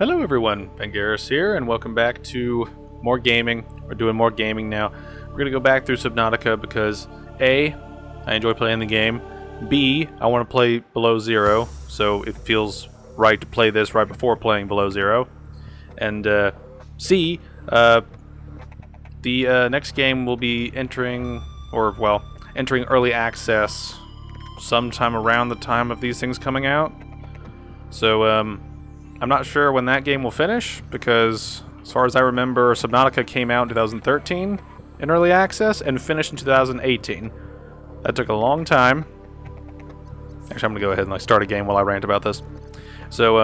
Hello everyone, Vangeris here, and welcome back to more gaming. We're doing more gaming now. We're gonna go back through Subnautica because A, I enjoy playing the game. B, I want to play Below Zero, so it feels right to play this right before playing Below Zero. And C, the next game will be entering early access sometime around the time of these things coming out. So I'm not sure when that game will finish, because as far as I remember, Subnautica came out in 2013 in early access and finished in 2018. That took a long time. Actually, I'm gonna go ahead and start a game while I rant about this. So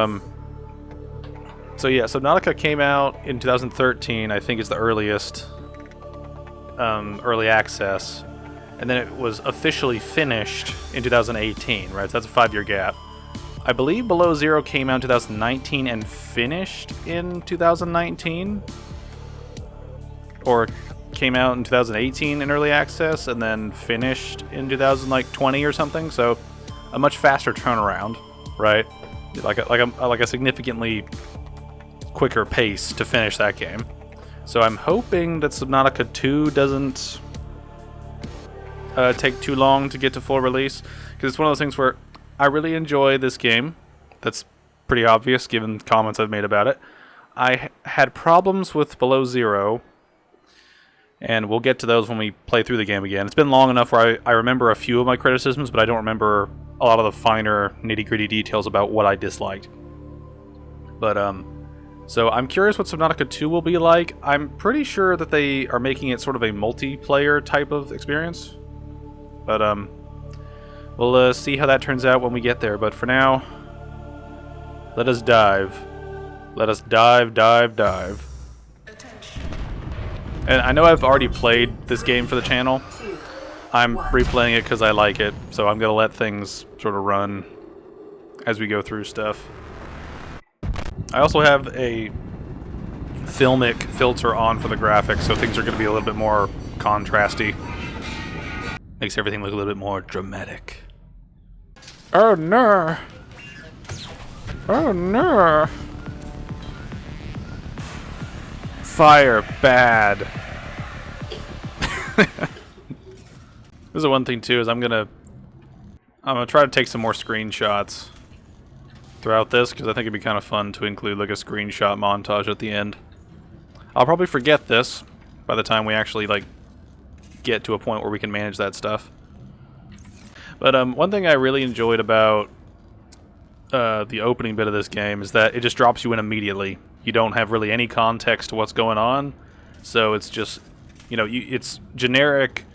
yeah, Subnautica came out in 2013. I think is the earliest early access, and then it was officially finished in 2018. Right, so that's a 5-year gap. I believe Below Zero came out in 2019 and finished in 2019, or came out in 2018 in early access and then finished in 2020 or something. So a much faster turnaround, right? Like a significantly quicker pace to finish that game. So I'm hoping that Subnautica 2 doesn't take too long to get to full release, because it's one of those things where I really enjoy this game. That's pretty obvious given the comments I've made about it. I had problems with Below Zero, and we'll get to those when we play through the game again. It's been long enough where I remember a few of my criticisms, but I don't remember a lot of the finer, nitty-gritty details about what I disliked. But, so I'm curious what Subnautica 2 will be like. I'm pretty sure that they are making it sort of a multiplayer type of experience. But, we'll see how that turns out when we get there, but for now, let us dive. Let us dive. And I know I've already played this game for the channel. I'm replaying it because I like it, so I'm going to let things sort of run as we go through stuff. I also have a filmic filter on for the graphics, so things are going to be a little bit more contrasty. Makes everything look a little bit more dramatic. Oh no! Oh no! Fire bad. This is one thing too, is I'm gonna try to take some more screenshots throughout this, because I think it'd be kind of fun to include like a screenshot montage at the end. I'll probably forget this by the time we actually get to a point where we can manage that stuff. But one thing I really enjoyed about the opening bit of this game is that it just drops you in immediately. You don't have really any context to what's going on, so it's just, it's generic,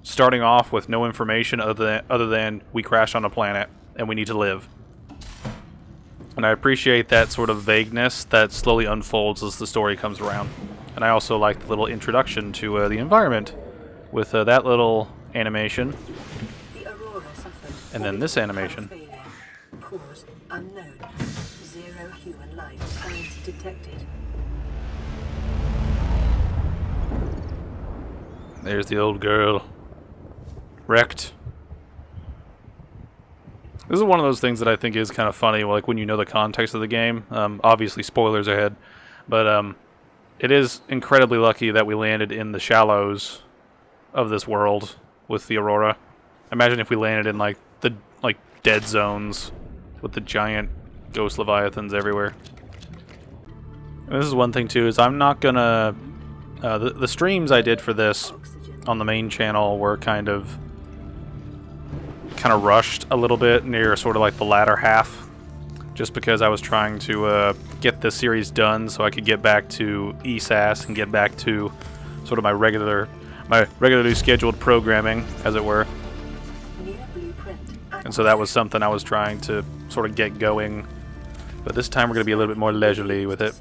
starting off with no information other than we crashed on a planet and we need to live. And I appreciate that sort of vagueness that slowly unfolds as the story comes around. And I also like the little introduction to the environment with that little animation. And then this animation. Cause unknown. 0 human life signs detected. There's the old girl. Wrecked. This is one of those things that I think is kind of funny, like when you know the context of the game. Obviously, spoilers ahead. But it is incredibly lucky that we landed in the shallows of this world with the Aurora. Imagine if we landed in the dead zones with the giant ghost leviathans everywhere. And this is one thing too, is I'm not gonna the streams I did for this on the main channel were kind of rushed a little bit near sort of the latter half, just because I was trying to get this series done so I could get back to ESAS and get back to sort of my regularly scheduled programming, as it were. And so that was something I was trying to sort of get going. But this time we're going to be a little bit more leisurely with it.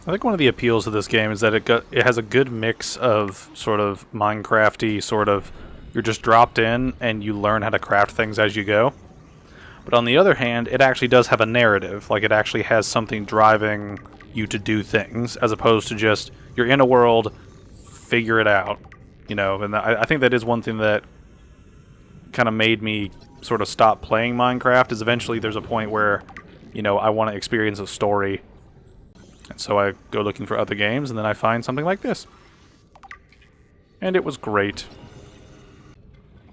I think one of the appeals of this game is that it has a good mix of sort of Minecraft-y, sort of, you're just dropped in and you learn how to craft things as you go. But on the other hand, it actually does have a narrative. Like, it actually has something driving you to do things, as opposed to just, you're in a world, figure it out. And I think that is one thing that kind of made me sort of stop playing Minecraft, is eventually there's a point where you know, I want to experience a story. And so I go looking for other games, and then I find something like this. And it was great.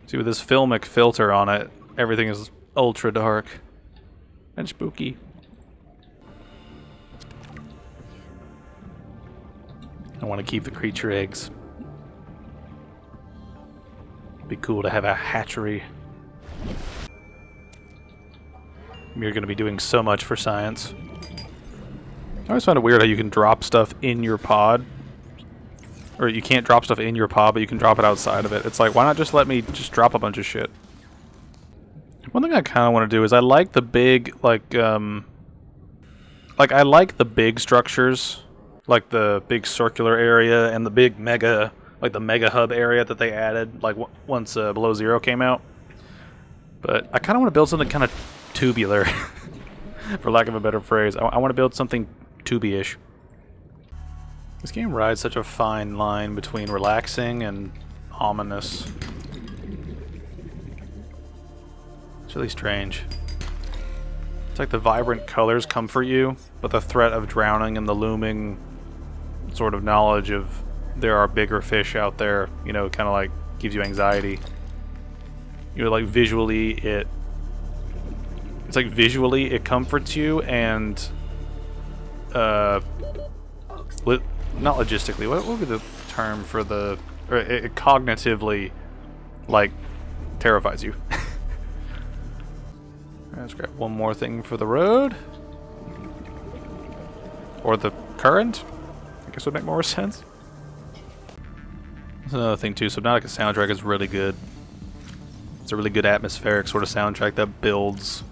See, with this filmic filter on it, everything is ultra dark and spooky. I want to keep the creature eggs. It'd be cool to have a hatchery. You're going to be doing so much for science. I always find it weird how you can drop stuff in your pod. Or you can't drop stuff in your pod, but you can drop it outside of it. It's like, why not just let me just drop a bunch of shit? One thing I kind of want to do is I like the big, like I like the big structures. Like the big circular area and the big mega, like the mega hub area that they added, like once Below Zero came out. But I kind of want to build something kind of tubular, for lack of a better phrase. I want to build something tubey-ish. This game rides such a fine line between relaxing and ominous. It's really strange. It's like the vibrant colors comfort you, but the threat of drowning and the looming sort of knowledge of there are bigger fish out there, you know, kind of like gives you anxiety. You know, like visually it's like visually it comforts you, and not logistically, what would be the term for the, or it cognitively like terrifies you. Let's grab one more thing for the road, or the current. I guess would make more sense. That's another thing too. Subnautica soundtrack is really good. It's a really good atmospheric sort of soundtrack that builds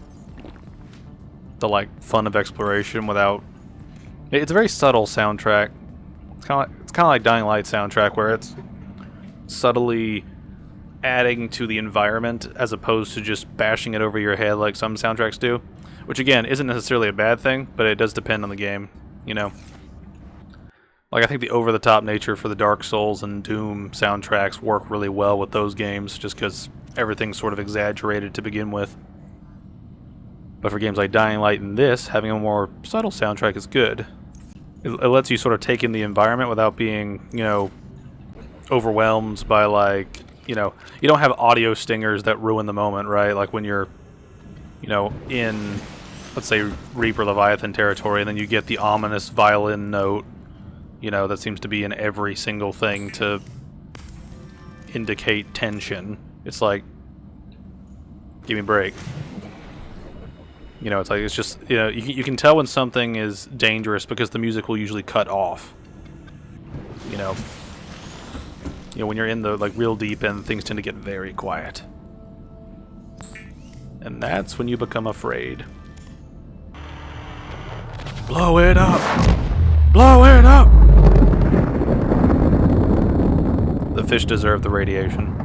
the like fun of exploration without. It's a very subtle soundtrack. It's kind of like Dying Light soundtrack, where it's subtly adding to the environment as opposed to just bashing it over your head like some soundtracks do. Which again isn't necessarily a bad thing, but it does depend on the game, you know. Like, I think the over-the-top nature for the Dark Souls and Doom soundtracks work really well with those games, just because everything's sort of exaggerated to begin with. But for games like Dying Light and this, having a more subtle soundtrack is good. It lets you sort of take in the environment without being, you know, overwhelmed by, like, you know, you don't have audio stingers that ruin the moment, right? Like when you're, you know, in, let's say, Reaper Leviathan territory, and then you get the ominous violin note, you know, that seems to be in every single thing to indicate tension. It's like, give me a break. You know, it's like, it's just, you know, you can tell when something is dangerous because the music will usually cut off. You know, when you're in the, like, real deep end, things tend to get very quiet. And that's when you become afraid. Blow it up! Blow it up! The fish deserve the radiation.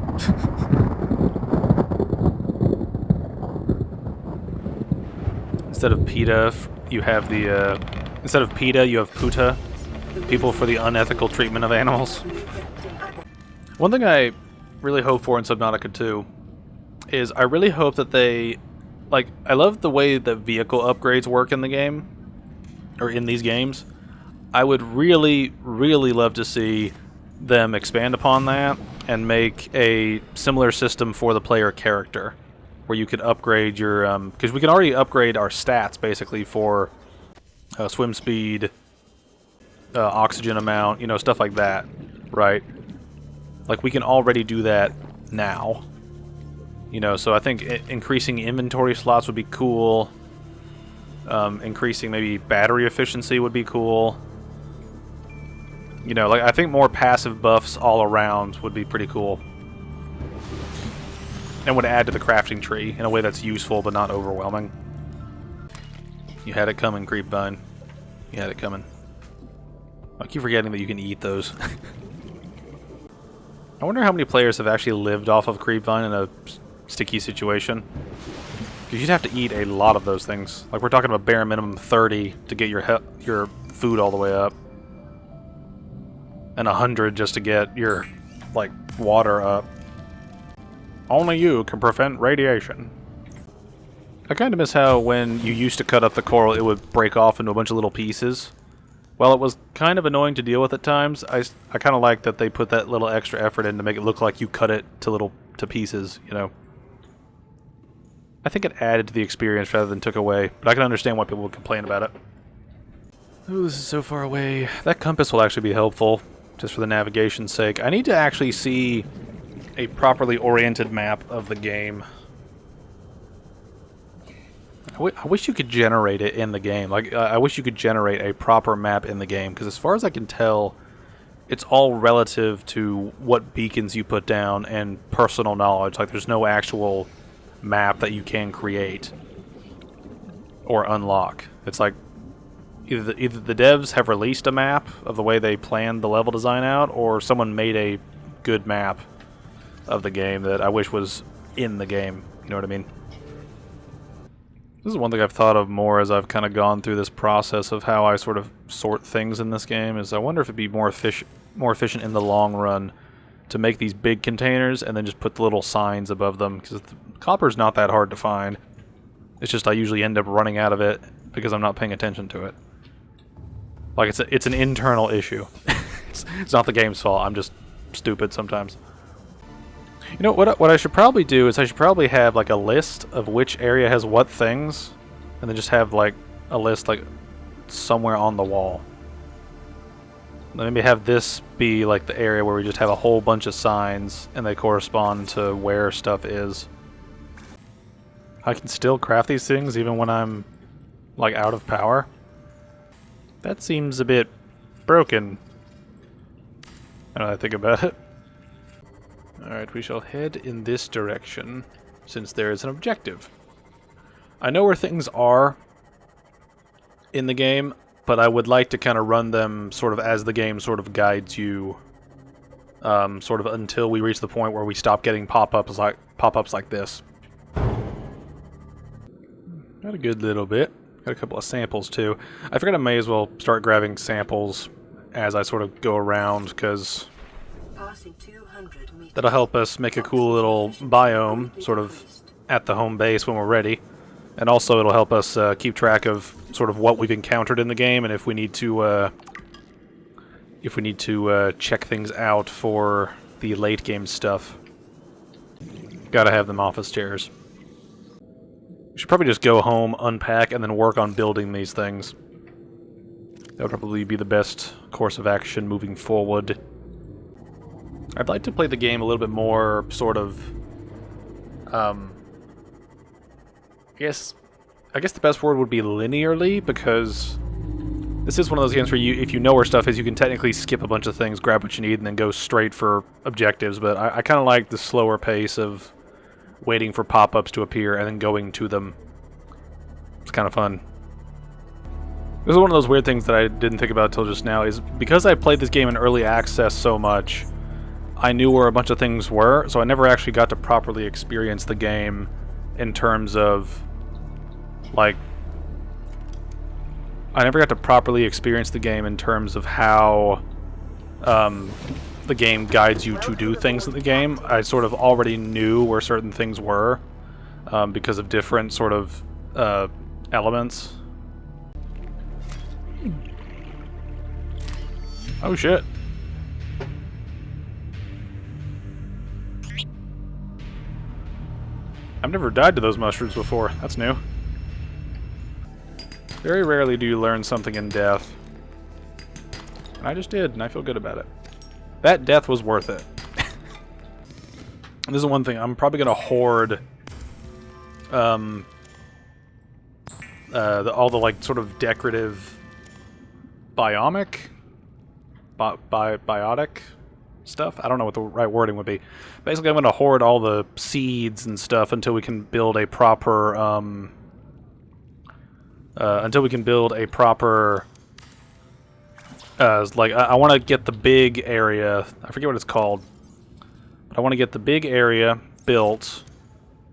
Instead of PETA, you have the, instead of PETA, you have PUTA. People for the unethical treatment of animals. One thing I really hope for in Subnautica 2 is I really hope that they, like, I love the way the vehicle upgrades work in the game, or in these games. I would really, really love to see them expand upon that and make a similar system for the player character, where you could upgrade your, because we can already upgrade our stats basically for swim speed, oxygen amount, you know, stuff like that, right? Like, we can already do that now, you know, so I think increasing inventory slots would be cool. Increasing maybe battery efficiency would be cool. You know, like, I think more passive buffs all around would be pretty cool. And would add to the crafting tree in a way that's useful but not overwhelming. You had it coming, Creepvine. You had it coming. I keep forgetting that you can eat those. I wonder how many players have actually lived off of Creepvine in a sticky situation. Because you'd have to eat a lot of those things. Like, we're talking about bare minimum 30 to get your food all the way up. And 100 just to get your, like, water up. Only you can prevent radiation. I kind of miss how when you used to cut up the coral, it would break off into a bunch of little pieces. While it was kind of annoying to deal with at times, I kind of like that they put that little extra effort in to make it look like you cut it to pieces, you know. I think it added to the experience rather than took away, but I can understand why people would complain about it. Ooh, this is so far away. That compass will actually be helpful, just for the navigation's sake. I need to actually see a properly oriented map of the game. I wish you could generate it in the game. Like, I wish you could generate a proper map in the game, because as far as I can tell, it's all relative to what beacons you put down and personal knowledge. Like, there's no actual map that you can create or unlock. It's like either the devs have released a map of the way they planned the level design out, or someone made a good map of the game that I wish was in the game. You know what I mean? This is one thing I've thought of more as I've kind of gone through this process of how I sort of sort things in this game, is I wonder if it'd be more efficient in the long run to make these big containers and then just put the little signs above them, because the copper's not that hard to find. It's just I usually end up running out of it because I'm not paying attention to it. Like, it's an internal issue. It's not the game's fault. I'm just stupid sometimes. You know, what I should probably do is I should probably have, like, a list of which area has what things, and then just have, like, a list, like, somewhere on the wall. Maybe have this be, like, the area where we just have a whole bunch of signs, and they correspond to where stuff is. I can still craft these things even when I'm, like, out of power. That seems a bit broken, now that I think about it. Alright, we shall head in this direction, since there is an objective. I know where things are in the game, but I would like to kind of run them sort of as the game sort of guides you, sort of until we reach the point where we stop getting pop-ups like this. Got a good little bit. Got a couple of samples, too. I figured I may as well start grabbing samples as I sort of go around, because that'll help us make a cool little biome, sort of at the home base when we're ready. And also it'll help us keep track of sort of what we've encountered in the game, and if we need to check things out for the late game stuff. Gotta have them office chairs. We should probably just go home, unpack, and then work on building these things. That would probably be the best course of action moving forward. I'd like to play the game a little bit more, sort of, I guess the best word would be linearly, because this is one of those games where if you know where stuff is, you can technically skip a bunch of things, grab what you need, and then go straight for objectives, but I kind of like the slower pace of waiting for pop-ups to appear and then going to them. It's kind of fun. This is one of those weird things that I didn't think about until just now, is because I played this game in early access so much, I knew where a bunch of things were, so I never actually got to properly experience the game in terms of, like, I never got to properly experience the game in terms of how the game guides you to do things in the game. I sort of already knew where certain things were because of different sort of elements. Oh shit. I've never died to those mushrooms before. That's new. Very rarely do you learn something in death. And I just did, and I feel good about it. That death was worth it. This is one thing. I'm probably going to hoard all the, like, sort of decorative biotic stuff. I don't know what the right wording would be. Basically, I'm going to hoard all the seeds and stuff until we can build a proper like, I want to get the big area. I forget what it's called, but I want to get the big area built,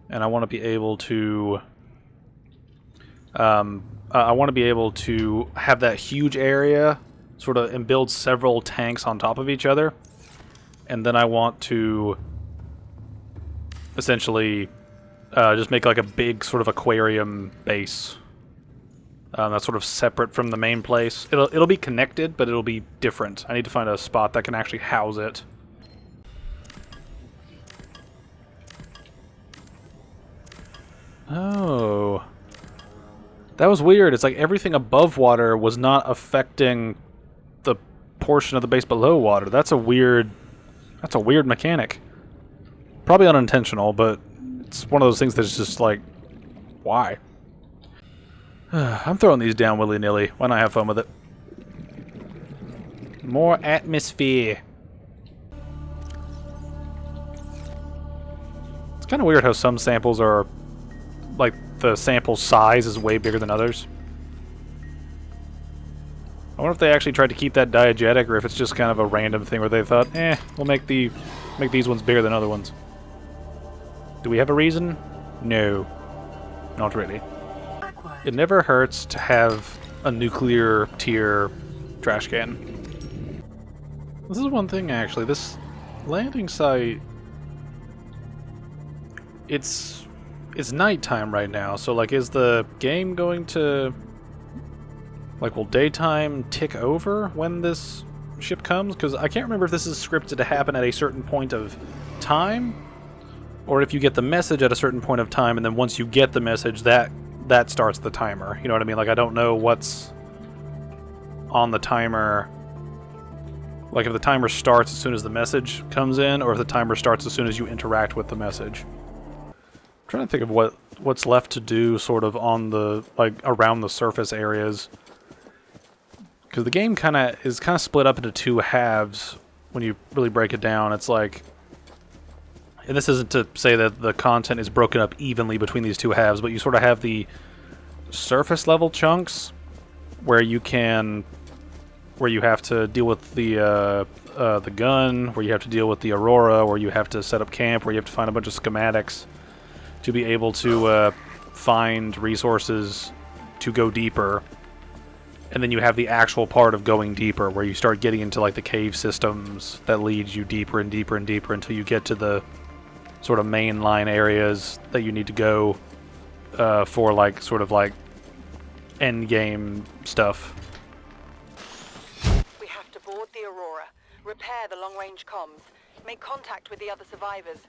and I want to be able to have that huge area sort of and build several tanks on top of each other, and then I want to essentially Just make like a big sort of aquarium base. That's sort of separate from the main place. It'll be connected, but it'll be different. I need to find a spot that can actually house it. Oh. That was weird. It's like everything above water was not affecting the portion of the base below water. That's a weird mechanic. Probably unintentional, but it's one of those things that's just like, why? I'm throwing these down willy-nilly. Why not have fun with it? More atmosphere. It's kind of weird how some samples are, like, the sample size is way bigger than others. I wonder if they actually tried to keep that diegetic, or if it's just kind of a random thing where they thought, we'll make these ones bigger than other ones. Do we have a reason? No. Not really. It never hurts to have a nuclear tier trash can. This is one thing, actually. This landing site... It's nighttime right now, so, like, is the game going to... Like, will daytime tick over when this ship comes? Because I can't remember if this is scripted to happen at a certain point of time, or if you get the message at a certain point of time, and then once you get the message, that starts the timer. You know what I mean? Like, I don't know what's on the timer. Like, if the timer starts as soon as the message comes in, or if the timer starts as soon as you interact with the message. I'm trying to think of what's left to do sort of on the, like, around the surface areas. Because the game is kind of split up into two halves when you really break it down. It's like, and this isn't to say that the content is broken up evenly between these two halves, but you sort of have the surface level chunks where you have to deal with the gun, where you have to deal with the Aurora, where you have to set up camp, where you have to find a bunch of schematics to be able to find resources to go deeper. And then you have the actual part of going deeper, where you start getting into like the cave systems that leads you deeper and deeper and deeper until you get to the sort of mainline areas that you need to go for like sort of like end game stuff. We have to board the Aurora, repair the long-range comms, make contact with the other survivors.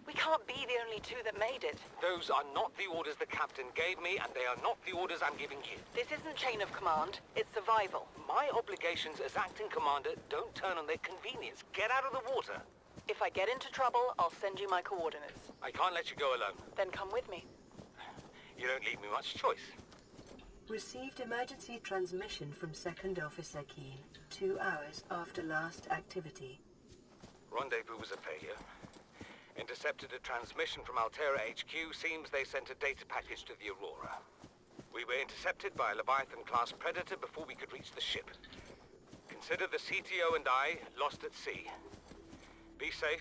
We can't be the only two that made it. Those are not the orders the captain gave me, and they are not the orders I'm giving you. This isn't chain of command, it's survival. My obligations as acting commander don't turn on their convenience. Get out of the water. If I get into trouble, I'll send you my coordinates. I can't let you go alone. Then come with me. You don't leave me much choice. Received emergency transmission from Second Officer Keen, 2 hours after last activity. Rendezvous was a failure. Intercepted a transmission from Altera HQ. Seems they sent a data package to the Aurora. We were intercepted by a Leviathan-class Predator before we could reach the ship. Consider the CTO and I lost at sea. Be safe.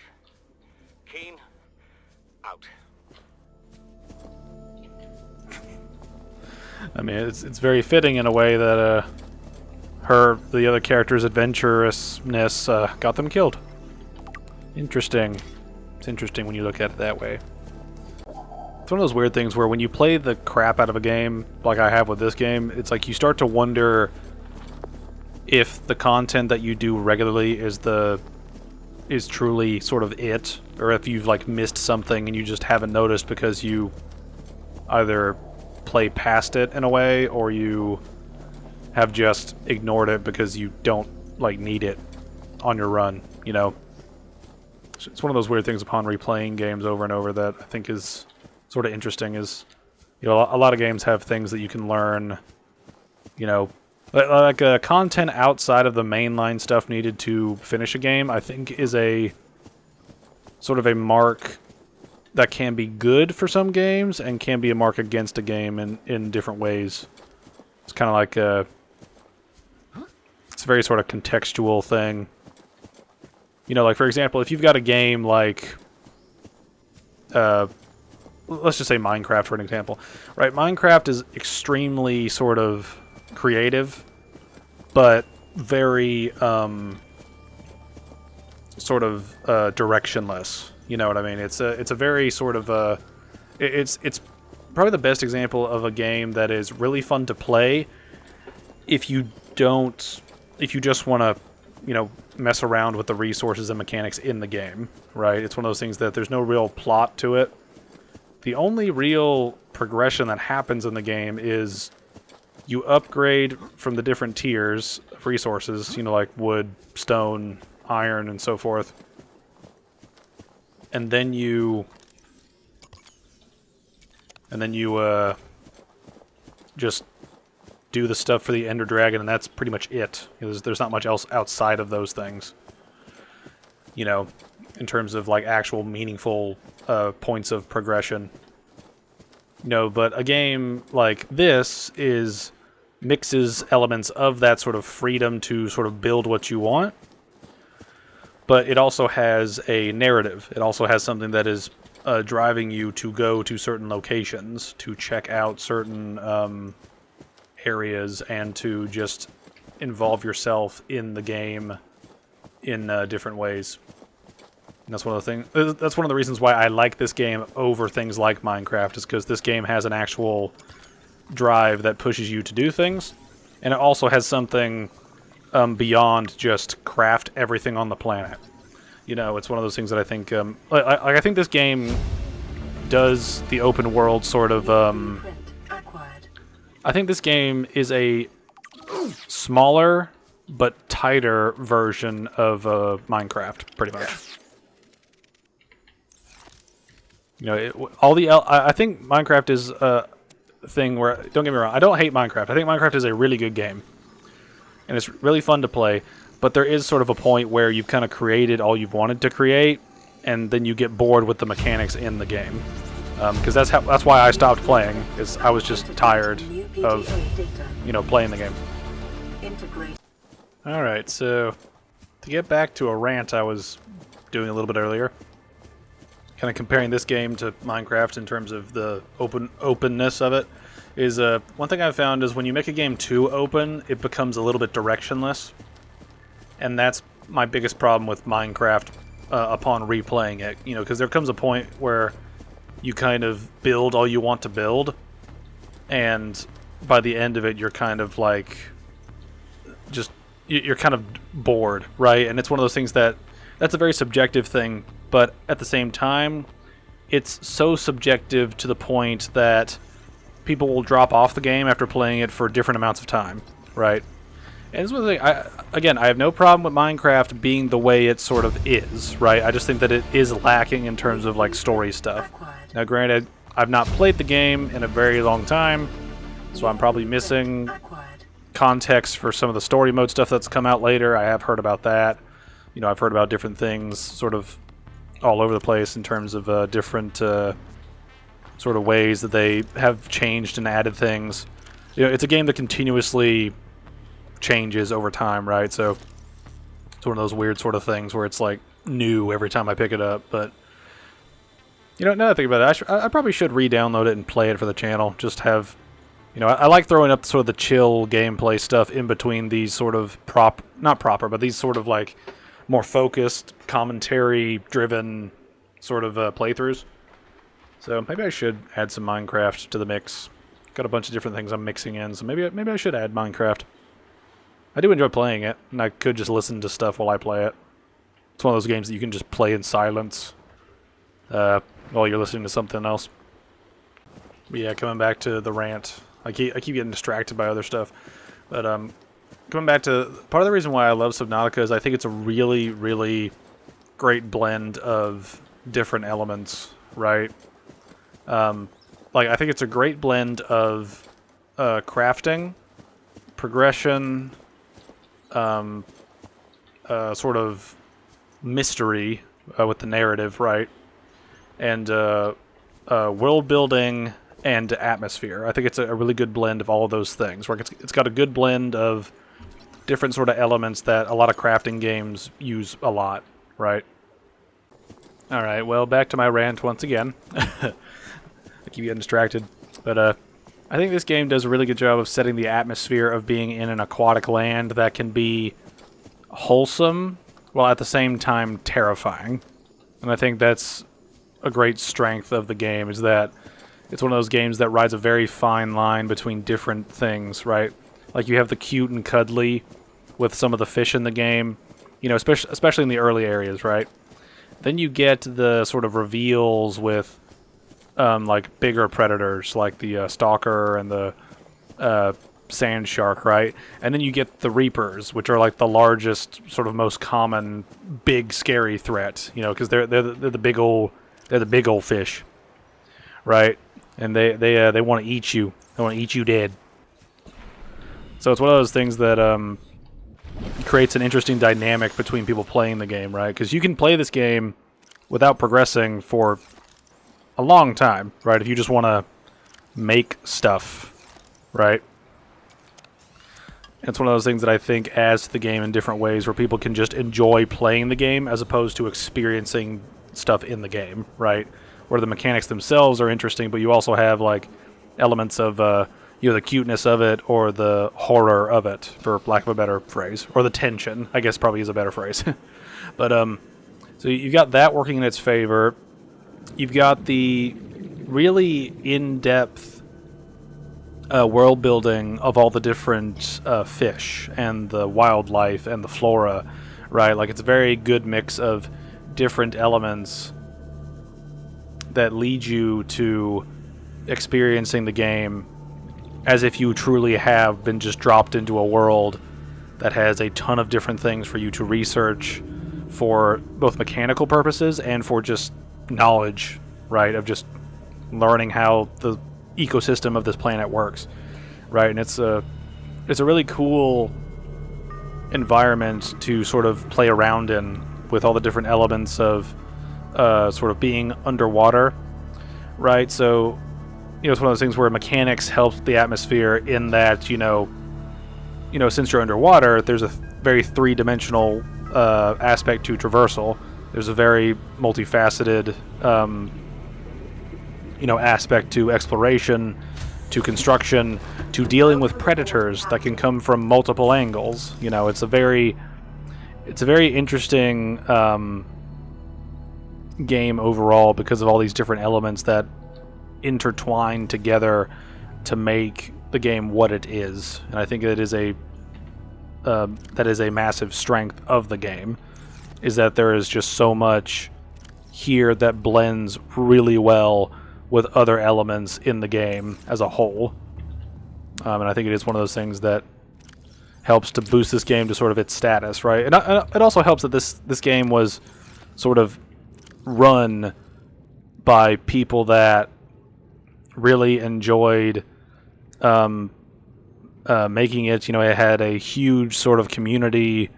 Keen. Out. I mean, it's very fitting in a way that the other character's adventurousness got them killed. Interesting. It's interesting when you look at it that way. It's one of those weird things where when you play the crap out of a game, like I have with this game, it's like you start to wonder if the content that you do regularly is truly sort of it, or if you've like missed something and you just haven't noticed because you either play past it in a way, or you have just ignored it because you don't like need it on your run, you know? It's one of those weird things upon replaying games over and over that I think is sort of interesting. Is, you know, a lot of games have things that you can learn, you know, like content outside of the mainline stuff needed to finish a game, I think is a sort of a mark that can be good for some games and can be a mark against a game in different ways. It's kind of like it's a very sort of contextual thing. You know, like, for example, if you've got a game like, let's just say Minecraft for an example, right? Minecraft is extremely sort of creative, but very sort of directionless. You know what I mean? It's a very sort of It's probably the best example of a game that is really fun to play if you just want to, mess around with the resources and mechanics in the game, right? It's one of those things that there's no real plot to it. The only real progression that happens in the game is you upgrade from the different tiers of resources, like wood, stone, iron, and so forth. And then you just do the stuff for the Ender Dragon, and that's pretty much it. There's not much else outside of those things. In terms of like actual meaningful points of progression. But a game like this mixes elements of that sort of freedom to sort of build what you want, but it also has a narrative. It also has something that is driving you to go to certain locations, to check out certain areas, and to just involve yourself in the game in different ways. And that's one of the things. That's one of the reasons why I like this game over things like Minecraft, is because this game has an actual drive that pushes you to do things, and it also has something beyond just craft everything on the planet. It's one of those things that I think, I think this game does the open world sort of. I think this game is a smaller but tighter version of Minecraft, pretty much. I think Minecraft is a thing where, don't get me wrong, I don't hate Minecraft. I think Minecraft is a really good game, and it's really fun to play. But there is sort of a point where you've kind of created all you've wanted to create, and then you get bored with the mechanics in the game. Because that's why I stopped playing. Is I was just tired of playing the game. All right, so to get back to a rant I was doing a little bit earlier, kind of comparing this game to Minecraft in terms of the openness of it, is one thing I've found is when you make a game too open, it becomes a little bit directionless. And that's my biggest problem with Minecraft upon replaying it. Because there comes a point where you kind of build all you want to build, and by the end of it, you're kind of like, you're kind of bored, right? And it's one of those things that's a very subjective thing, but at the same time, it's so subjective to the point that people will drop off the game after playing it for different amounts of time, right? And this is one thing, I have no problem with Minecraft being the way it sort of is, right? I just think that it is lacking in terms of like story stuff. Now granted, I've not played the game in a very long time, so I'm probably missing context for some of the story mode stuff that's come out later. I have heard about that. I've heard about different things sort of all over the place in terms of different sort of ways that they have changed and added things. It's a game that continuously changes over time, right? So it's one of those weird sort of things where it's like new every time I pick it up. But now that I think about it, I probably should re-download it and play it for the channel. Just have, I like throwing up sort of the chill gameplay stuff in between these sort of not proper, but these sort of like more focused, commentary-driven sort of playthroughs. So maybe I should add some Minecraft to the mix. Got a bunch of different things I'm mixing in, so maybe I should add Minecraft. I do enjoy playing it, and I could just listen to stuff while I play it. It's one of those games that you can just play in silence while you're listening to something else. But yeah, coming back to the rant. I keep getting distracted by other stuff. But coming back to part of the reason why I love Subnautica is I think it's a really, really great blend of different elements, right? I think it's a great blend of crafting, progression, sort of mystery with the narrative, right? And world building and atmosphere. I think it's a really good blend of all of those things. Right? It's got a good blend of different sort of elements that a lot of crafting games use a lot, right? All right, well, back to my rant once again. I keep getting distracted. But I think this game does a really good job of setting the atmosphere of being in an aquatic land that can be wholesome while at the same time terrifying. And I think that's a great strength of the game, is that it's one of those games that rides a very fine line between different things, right? Like you have the cute and cuddly with some of the fish in the game, you know, especially in the early areas, right? Then you get the sort of reveals with like bigger predators, like the stalker and the sand shark, right? And then you get the reapers, which are like the largest, sort of most common, big, scary threat, you know, because they're the big old fish, right? And they want to eat you. They want to eat you dead. So it's one of those things that creates an interesting dynamic between people playing the game, right? Because you can play this game without progressing for a long time, right? If you just want to make stuff, right? It's one of those things that I think adds to the game in different ways, where people can just enjoy playing the game as opposed to experiencing stuff in the game, right? Where the mechanics themselves are interesting, but you also have like elements of you know, the cuteness of it or the horror of it, for lack of a better phrase, or the tension, I guess probably is a better phrase. But so you've got that working in its favor. You've got the really in-depth world building of all the different fish and the wildlife and the flora, right? Like, it's a very good mix of different elements that lead you to experiencing the game as if you truly have been just dropped into a world that has a ton of different things for you to research for both mechanical purposes and for just knowledge, right? Of just learning how the ecosystem of this planet works, right? And it's a really cool environment to sort of play around in, with all the different elements of sort of being underwater, right? So, you know, it's one of those things where mechanics help the atmosphere in that, you know, since you're underwater, there's a very three-dimensional aspect to traversal. There's a very multifaceted, you know, aspect to exploration, to construction, to dealing with predators that can come from multiple angles. You know, it's a very interesting game overall, because of all these different elements that intertwine together to make the game what it is. And I think that is a massive strength of the game, is that there is just so much here that blends really well with other elements in the game as a whole. And I think it is one of those things that helps to boost this game to sort of its status, right? And it also helps that this game was sort of run by people that really enjoyed making it. You know, it had a huge sort of community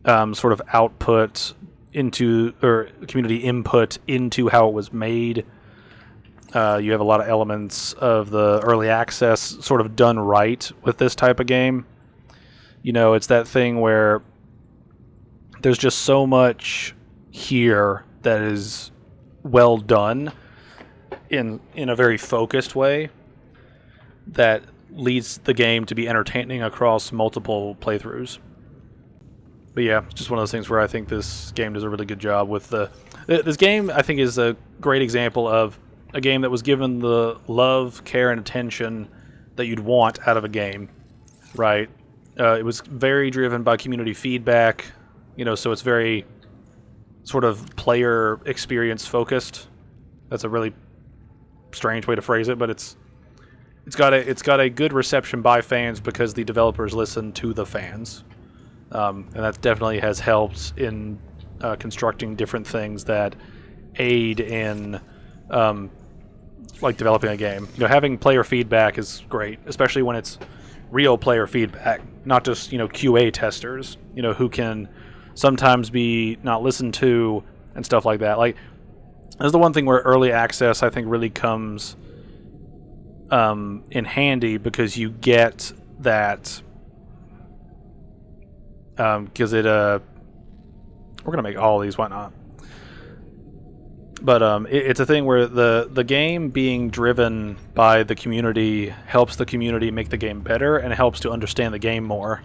sort of output into, or community input into how it was made. You have a lot of elements of the early access sort of done right with this type of game. You know, it's that thing where there's just so much here that is well done in a very focused way that leads the game to be entertaining across multiple playthroughs. But yeah, it's just one of those things where I think this game does a really good job with this game. I think is a great example of a game that was given the love, care, and attention that you'd want out of a game, right? It was very driven by community feedback, you know, so it's very sort of player experience focused. That's a really strange way to phrase it, but it's got a good reception by fans because the developers listen to the fans, and that definitely has helped in constructing different things that aid in like developing a game. You know, having player feedback is great, especially when it's real player feedback, not just, you know, QA testers, you know, who can sometimes be not listened to and stuff like that. Like, that's the one thing where early access, I think, really comes in handy, because you get that, because we're gonna make all these, why not? But it's a thing where the game being driven by the community helps the community make the game better, and it helps to understand the game more.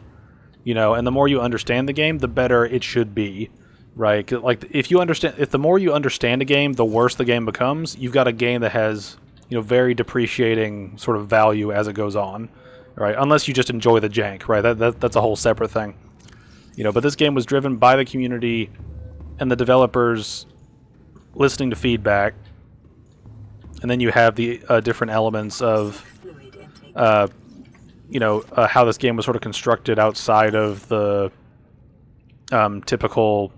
You know, and the more you understand the game, the better it should be, right? Like, if the more you understand a game, the worse the game becomes. You've got a game that has very depreciating sort of value as it goes on, right? Unless you just enjoy the jank, right? That's a whole separate thing. But this game was driven by the community and the developers listening to feedback, and then you have the different elements of, Fluid intake. how this game was sort of constructed outside of the typical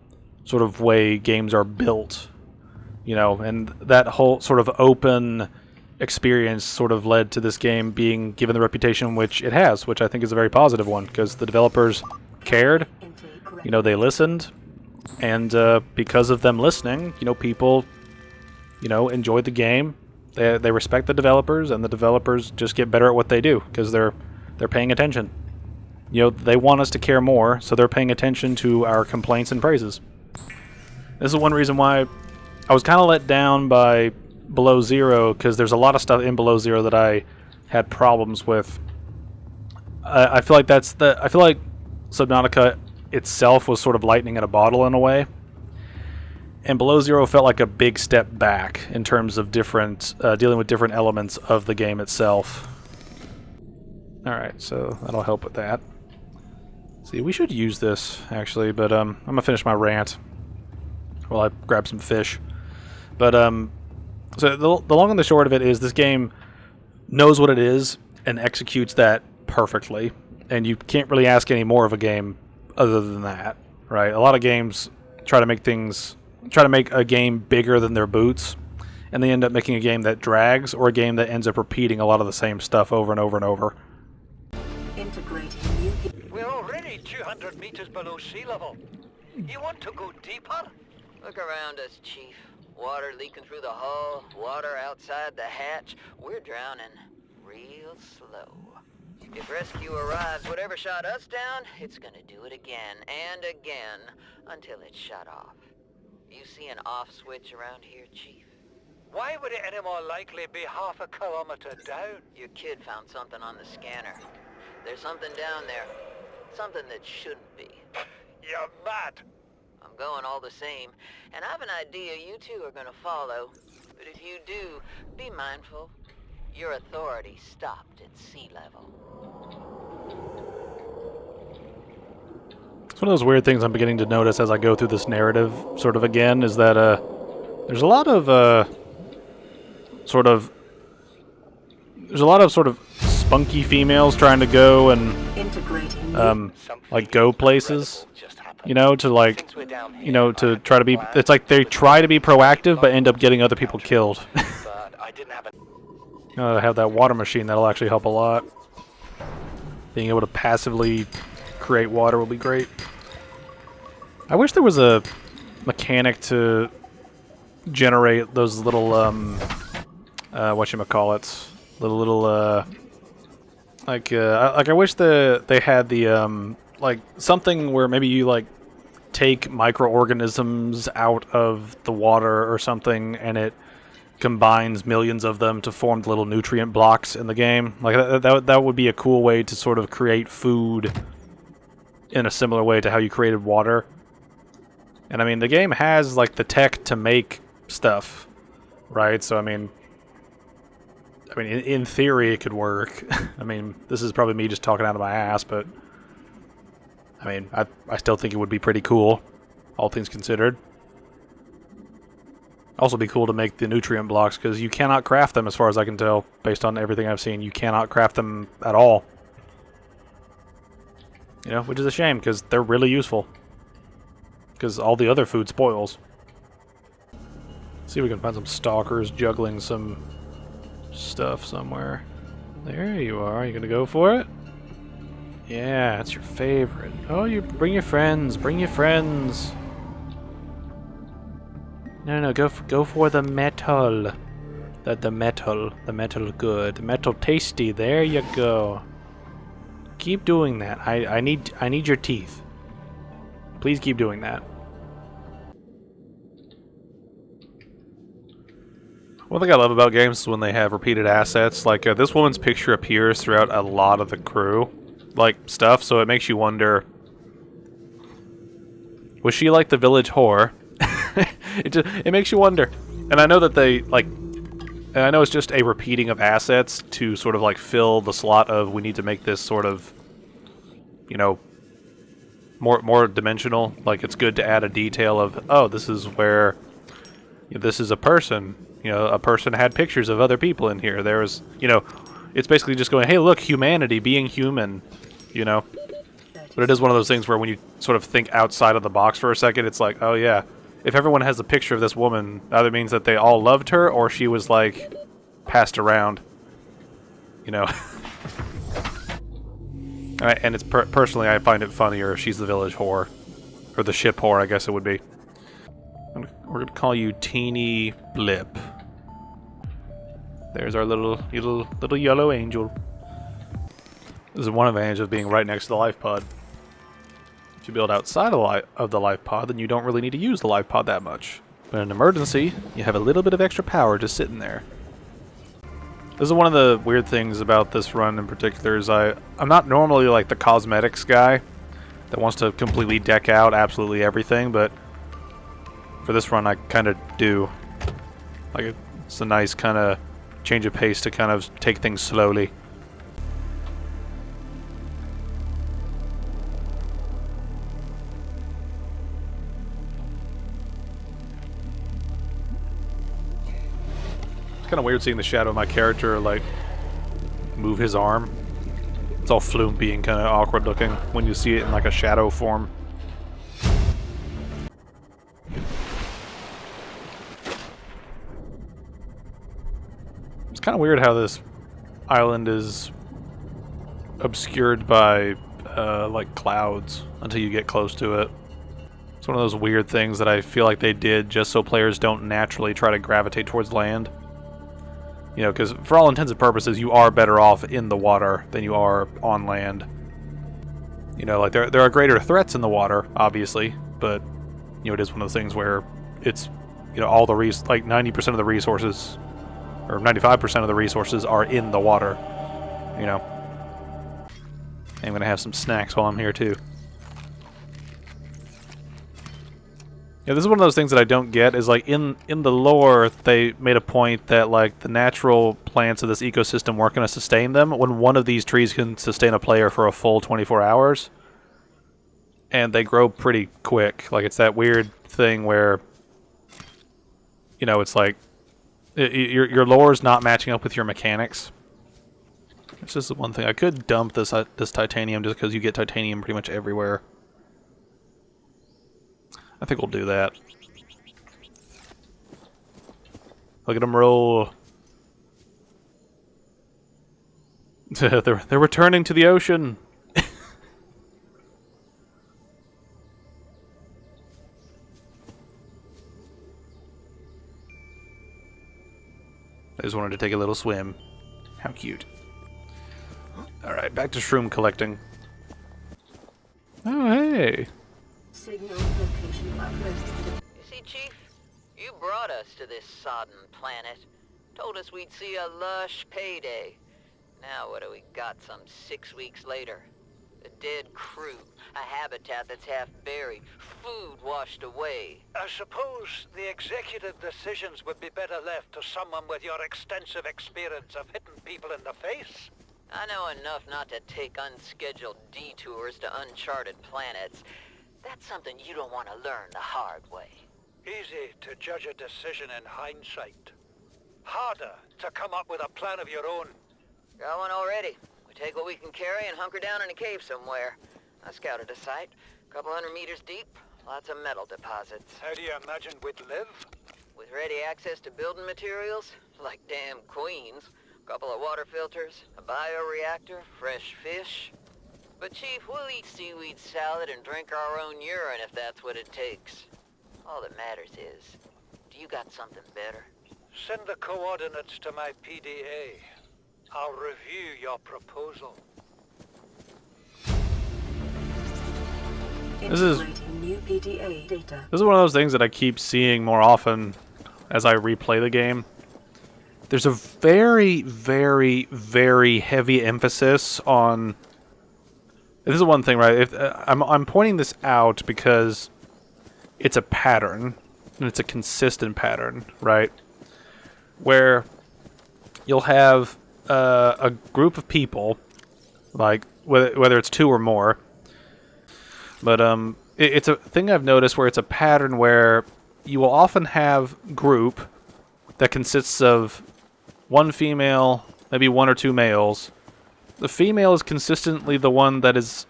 sort of way games are built, and that whole sort of open experience sort of led to this game being given the reputation which it has, which I think is a very positive one, because the developers cared, Intake they listened, and because of them listening, people, enjoyed the game. They respect the developers, and the developers just get better at what they do because they're paying attention. They want us to care more, so they're paying attention to our complaints and praises. This is one reason why I was kind of let down by Below Zero, because there's a lot of stuff in Below Zero that I had problems with. I feel like Subnautica itself was sort of lightning in a bottle in a way, and Below Zero felt like a big step back in terms of dealing with different elements of the game itself. Alright, so that'll help with that. See, we should use this, actually, but I'm going to finish my rant while I grab some fish. But, so the long and the short of it is this game knows what it is and executes that perfectly, and you can't really ask any more of a game other than that, right? A lot of games try to make a game bigger than their boots, and they end up making a game that drags, or a game that ends up repeating a lot of the same stuff over and over and over. integrating new. We're already 200 meters below sea level. You want to go deeper? Look around us, Chief. Water leaking through the hull, water outside the hatch. We're drowning real slow. If rescue arrives, whatever shot us down, it's gonna do it again and again until it's shut off. You see an off switch around here, Chief? Why would it any more likely be half a kilometer down? Your kid found something on the scanner. There's something down there. Something that shouldn't be. You're mad. I'm going all the same, and I've an idea you two are gonna follow. But if you do, be mindful. Your authority stopped at sea level. It's one of those weird things I'm beginning to notice as I go through this narrative, sort of again, is that there's a lot of sort of spunky females trying to go and like go places, to like, to try to be. It's like they try to be proactive but end up getting other people killed. But I didn't have I have that water machine that'll actually help a lot. Being able to passively create water will be great. I wish there was a mechanic to generate those little whatchamacallits, I wish they had the like something where maybe you like take microorganisms out of the water or something, and it combines millions of them to form the little nutrient blocks in the game. Like that would be a cool way to sort of create food in a similar way to how you created water. And I mean, the game has like the tech to make stuff, right? So I mean, in theory, it could work. I mean, this is probably me just talking out of my ass, but I mean, I still think it would be pretty cool, all things considered. Also be cool to make the nutrient blocks, because you cannot craft them as far as I can tell, based on everything I've seen. You cannot craft them at all. Which is a shame, because they're really useful. Because all the other food spoils. See if we can find some stalkers juggling some stuff somewhere. There you are. You gonna go for it? Yeah, it's your favorite. Oh, you bring your friends. Bring your friends. No, go for the metal. The metal good. The metal tasty. There you go. Keep doing that. I need your teeth. Please keep doing that. One thing I love about games is when they have repeated assets. Like this woman's picture appears throughout a lot of the crew, like stuff. So it makes you wonder: was she like the village whore? It makes you wonder. And I know that they like And I know it's just a repeating of assets to sort of like fill the slot of we need to make this sort of, you know, more dimensional. Like it's good to add a detail of, oh, this is where, you know, this is a person. You know, a person had pictures of other people in here. There was, you know, it's basically just going, hey, look, humanity, being human, you know. But it is one of those things where when you sort of think outside of the box for a second, it's like, oh yeah, if everyone has a picture of this woman, either means that they all loved her or she was like passed around, you know. And it's personally, I find it funnier if she's the village whore, or the ship whore, I guess it would be. We're gonna call you Teeny Blip. There's our little yellow angel. This is one advantage of being right next to the life pod. If you build outside of the life pod, then you don't really need to use the life pod that much. But in an emergency, you have a little bit of extra power just sitting there. This is one of the weird things about this run in particular is I'm not normally like the cosmetics guy that wants to completely deck out absolutely everything, but for this run I kind of do. Like it's a nice kind of change of pace to kind of take things slowly. It's kind of weird seeing the shadow of my character, like, move his arm. It's all floopy and kind of awkward looking when you see it in, like, a shadow form. It's kind of weird how this island is obscured by, like, clouds until you get close to it. It's one of those weird things that I feel like they did just so players don't naturally try to gravitate towards land. You know, because for all intents and purposes, you are better off in the water than you are on land. You know, like there are greater threats in the water, obviously, but you know, it is one of those things where it's, you know, all the like 90% of the resources, or 95% of the resources are in the water. You know, and I'm gonna have some snacks while I'm here too. Yeah, this is one of those things that I don't get, is like in the lore they made a point that like the natural plants of this ecosystem weren't going to sustain them when one of these trees can sustain a player for a full 24 hours. And they grow pretty quick. Like it's that weird thing where, you know, it's like your lore is not matching up with your mechanics. It's just the one thing. I could dump this titanium just because you get titanium pretty much everywhere. I think we'll do that. Look at them roll. They're returning to the ocean. I just wanted to take a little swim. How cute. Alright, back to shroom collecting. Oh, hey. Signal location uploaded. You see, Chief? You brought us to this sodden planet. Told us we'd see a lush payday. Now what do we got some 6 weeks later? A dead crew, a habitat that's half buried, food washed away. I suppose the executive decisions would be better left to someone with your extensive experience of hitting people in the face. I know enough not to take unscheduled detours to uncharted planets. That's something you don't want to learn the hard way. Easy to judge a decision in hindsight. Harder to come up with a plan of your own. Got one already. We take what we can carry and hunker down in a cave somewhere. I scouted a site, a couple 100 meters deep, lots of metal deposits. How do you imagine we'd live? With ready access to building materials, like damn queens, a couple of water filters, a bioreactor, fresh fish. But Chief, we'll eat seaweed salad and drink our own urine if that's what it takes. All that matters is, do you got something better? Send the coordinates to my PDA. I'll review your proposal. This is Integrating new PDA data. This is one of those things that I keep seeing more often as I replay the game. There's a very, very, very heavy emphasis on... This is one thing, right? If I'm pointing this out because it's a pattern, and it's a consistent pattern, right? Where you'll have a group of people, like whether it's 2 or more. But it's a thing I've noticed where it's a pattern where you will often have group that consists of 1 female, maybe 1 or 2 males. The female is consistently the one that is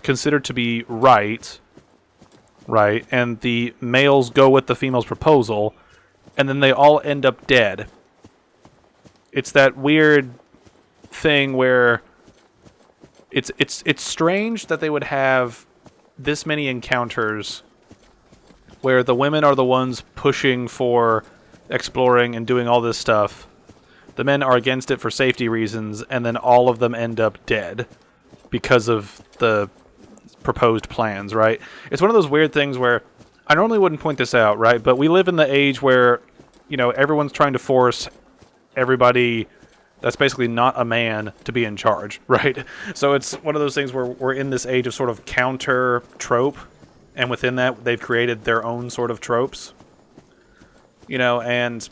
considered to be right, and the males go with the female's proposal, and then they all end up dead. It's that weird thing where it's strange that they would have this many encounters where the women are the ones pushing for exploring and doing all this stuff. The men are against it for safety reasons, and then all of them end up dead because of the proposed plans, right? It's one of those weird things where I normally wouldn't point this out, right? But we live in the age where, you know, everyone's trying to force everybody that's basically not a man to be in charge, right? So it's one of those things where we're in this age of sort of counter trope, and within that, they've created their own sort of tropes. You know, and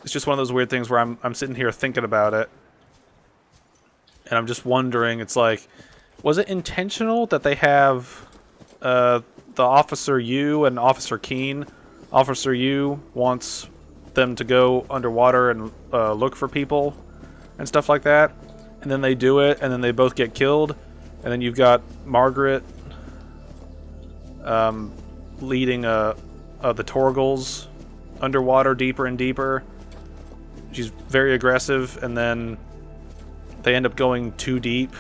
it's just one of those weird things where I'm sitting here thinking about it, and I'm just wondering, it's like, was it intentional that they have the Officer U and Officer Keen? Officer U wants them to go underwater and look for people and stuff like that, and then they do it, and then they both get killed, and then you've got Margaret leading the Torgals underwater deeper and deeper. She's very aggressive, and then they end up going too deep,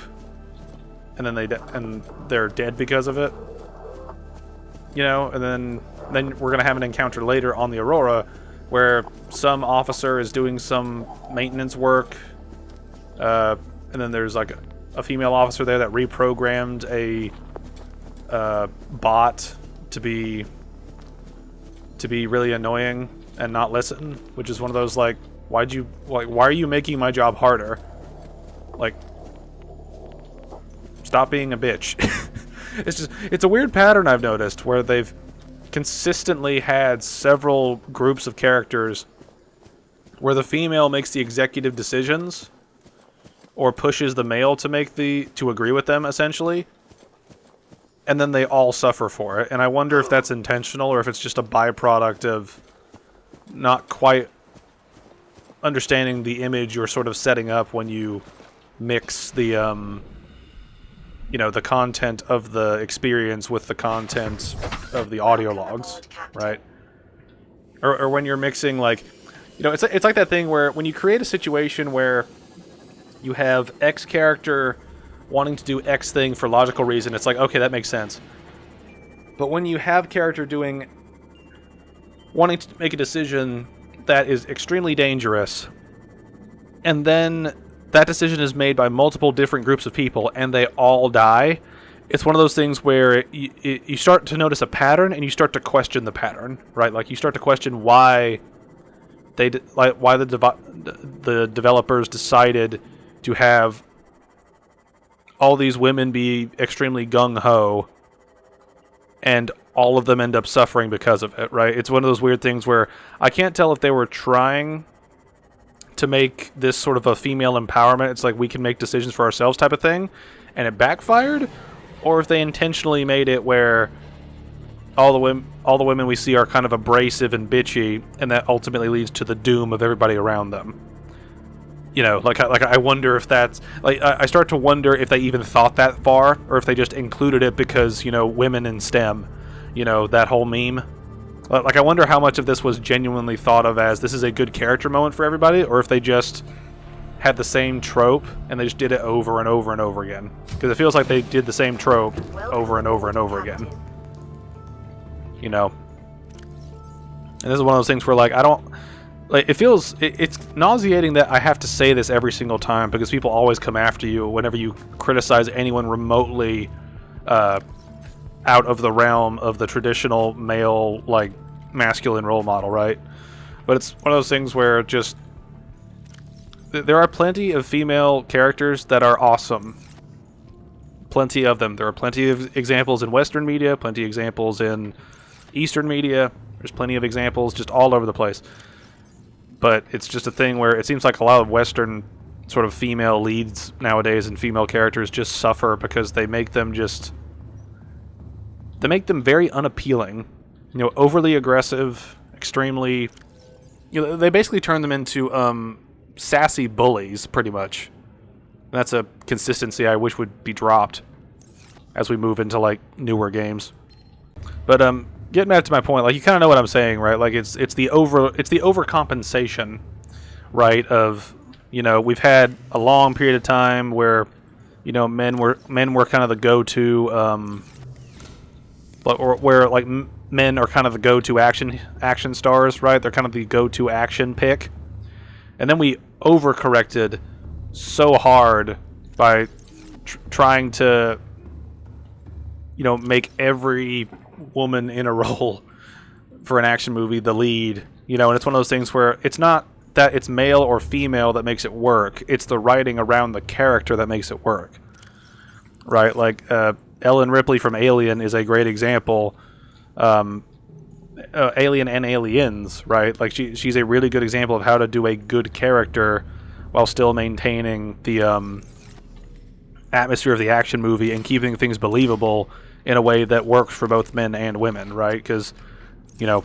and then they're dead because of it. You know, and then we're gonna have an encounter later on the Aurora where some officer is doing some maintenance work, and then there's like a female officer there that reprogrammed a bot to be really annoying and not listen, which is one of those like, why are you making my job harder? Like, stop being a bitch. It's a weird pattern I've noticed where they've consistently had several groups of characters where the female makes the executive decisions or pushes the male to agree with them, essentially. And then they all suffer for it. And I wonder if that's intentional or if it's just a byproduct of not quite understanding the image you're sort of setting up when you mix the the content of the experience with the content of the audio logs, right? Or when you're mixing, like, it's like that thing where when you create a situation where you have X character wanting to do X thing for logical reason, it's like, okay, that makes sense. But when you have character wanting to make a decision that is extremely dangerous, and then that decision is made by multiple different groups of people, and they all die, it's one of those things where you start to notice a pattern, and you start to question the pattern, right? Like, you start to question why the developers decided to have all these women be extremely gung-ho, and all of them end up suffering because of it, right? It's one of those weird things where I can't tell if they were trying to make this sort of a female empowerment, it's like we can make decisions for ourselves type of thing, and it backfired, or if they intentionally made it where all the women we see are kind of abrasive and bitchy, and that ultimately leads to the doom of everybody around them. I wonder if that's, like, I start to wonder if they even thought that far, or if they just included it because, women in STEM, that whole meme. Like, I wonder how much of this was genuinely thought of as this is a good character moment for everybody, or if they just had the same trope and they just did it over and over and over again. Because it feels like they did the same trope over and over and over again. And this is one of those things where, like, I don't... Like, it's nauseating that I have to say this every single time, because people always come after you whenever you criticize anyone remotely out of the realm of the traditional male, like, masculine role model, right? But it's one of those things where just... There are plenty of female characters that are awesome. Plenty of them. There are plenty of examples in Western media, plenty of examples in Eastern media. There's plenty of examples just all over the place. but it's just a thing where it seems like a lot of Western sort of female leads nowadays and female characters just suffer because they make them very unappealing, you know, overly aggressive, extremely, you know, they basically turn them into sassy bullies pretty much. And that's a consistency I wish would be dropped as we move into like newer games. But getting back to my point, like, you kind of know what I'm saying, right? Like, it's the overcompensation, right? Of, you know, we've had a long period of time where, you know, men were kind of the go-to, or where like men are kind of the go-to action stars, right? They're kind of the go-to action pick, and then we overcorrected so hard by trying to, you know, make every woman in a role for an action movie the lead, you know. And it's one of those things where it's not that it's male or female that makes it work, it's the writing around the character that makes it work, right? Like Ellen Ripley from Alien is a great example. Alien and Aliens, right? Like, she's a really good example of how to do a good character while still maintaining the atmosphere of the action movie and keeping things believable in a way that works for both men and women, right? Because, you know,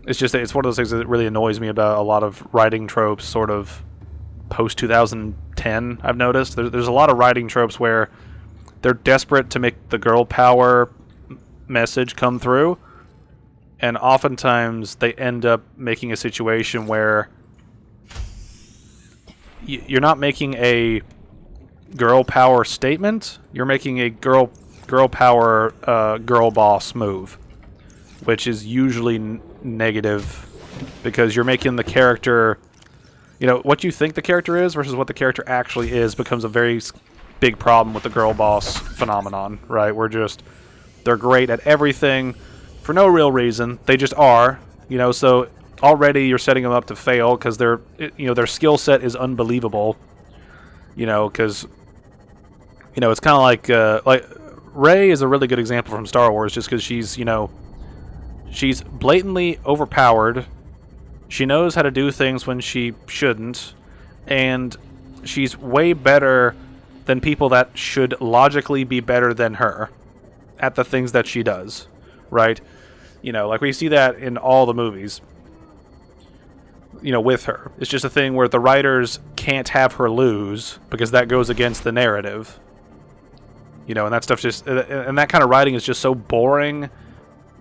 it's one of those things that really annoys me about a lot of writing tropes sort of post 2010. I've noticed there's a lot of writing tropes where they're desperate to make the girl power message come through, and oftentimes they end up making a situation where you're not making a girl power statement, you're making a girl power girl boss move, which is usually negative, because you're making the character, you know, what you think the character is versus what the character actually is becomes a very big problem with the girl boss phenomenon, right? They're great at everything for no real reason. They just are, you know, so already you're setting them up to fail because their skill set is unbelievable, you know, because, you know, it's kind of like Rey is a really good example from Star Wars, just because she's, you know, she's blatantly overpowered, she knows how to do things when she shouldn't, and she's way better than people that should logically be better than her at the things that she does, right? You know, like, we see that in all the movies, you know, with her. It's just a thing where the writers can't have her lose because that goes against the narrative. You know, and that stuff and that kind of writing is just so boring,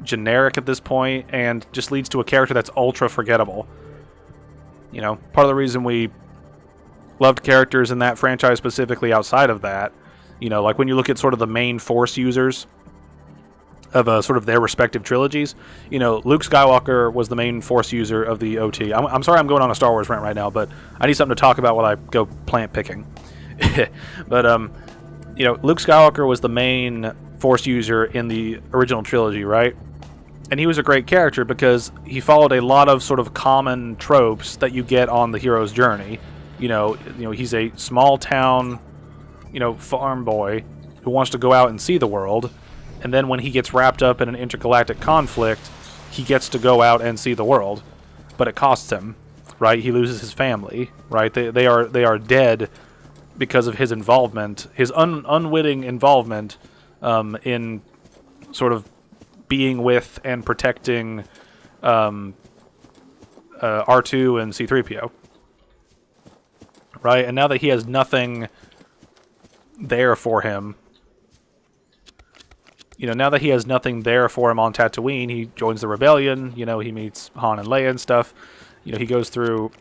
generic at this point, and just leads to a character that's ultra forgettable. You know, part of the reason we loved characters in that franchise specifically outside of that, you know, like when you look at sort of the main Force users of sort of their respective trilogies, you know, Luke Skywalker was the main Force user of the OT. I'm sorry I'm going on a Star Wars rant right now, but I need something to talk about while I go plant picking. But, you know, Luke Skywalker was the main Force user in the original trilogy, right? And he was a great character because he followed a lot of sort of common tropes that you get on the hero's journey. You know, he's a small town, you know, farm boy who wants to go out and see the world. And then when he gets wrapped up in an intergalactic conflict, he gets to go out and see the world. But it costs him, right? He loses his family, right? They are dead because of his involvement, his unwitting involvement in sort of being with and protecting R2 and C-3PO. Right? And now that he has nothing there for him, you know, now that he has nothing there for him on Tatooine, he joins the rebellion, you know, he meets Han and Leia and stuff. You know, he goes through,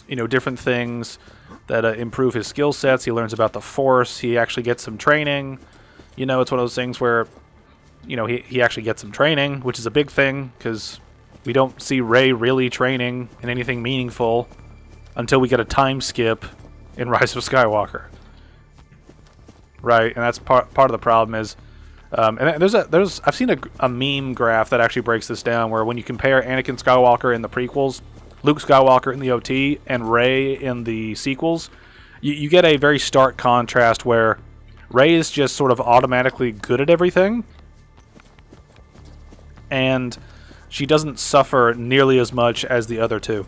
you know, different things that improve his skill sets. He learns about the Force. He actually gets some training. You know, it's one of those things where, you know, he actually gets some training, which is a big thing, because we don't see Rey really training in anything meaningful until we get a time skip in Rise of Skywalker. Right, and that's part of the problem is, and I've seen a meme graph that actually breaks this down, where when you compare Anakin Skywalker in the prequels, Luke Skywalker in the OT, and Rey in the sequels, you get a very stark contrast where Rey is just sort of automatically good at everything, and she doesn't suffer nearly as much as the other two,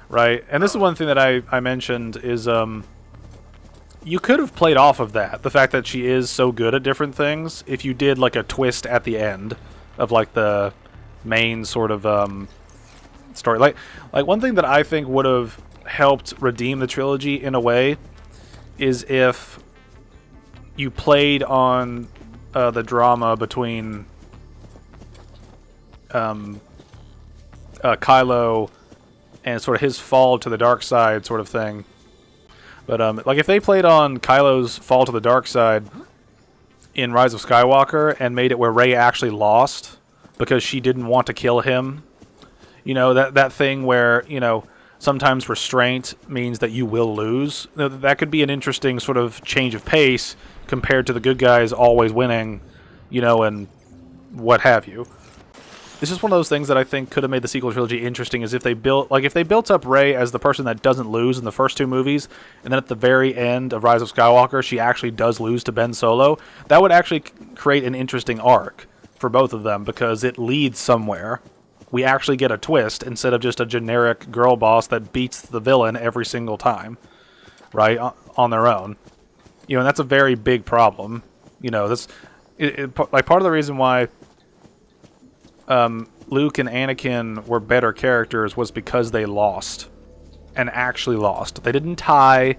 right? And this is one thing that I mentioned is you could have played off of that, the fact that she is so good at different things, if you did like a twist at the end of like the main sort of story. Like one thing that I think would have helped redeem the trilogy in a way is if you played on the drama between Kylo and sort of his fall to the dark side sort of thing. But like if they played on Kylo's fall to the dark side in Rise of Skywalker and made it where Rey actually lost because she didn't want to kill him, you know, that thing where, you know, sometimes restraint means that you will lose. That could be an interesting sort of change of pace compared to the good guys always winning, you know, and what have you. It's just one of those things that I think could have made the sequel trilogy interesting, is if they built up Rey as the person that doesn't lose in the first two movies, and then at the very end of Rise of Skywalker, she actually does lose to Ben Solo. That would actually create an interesting arc for both of them, because it leads somewhere. We actually get a twist instead of just a generic girl boss that beats the villain every single time, right, on their own. You know, and that's a very big problem. You know, like part of the reason why Luke and Anakin were better characters was because they lost, and actually lost. They didn't tie.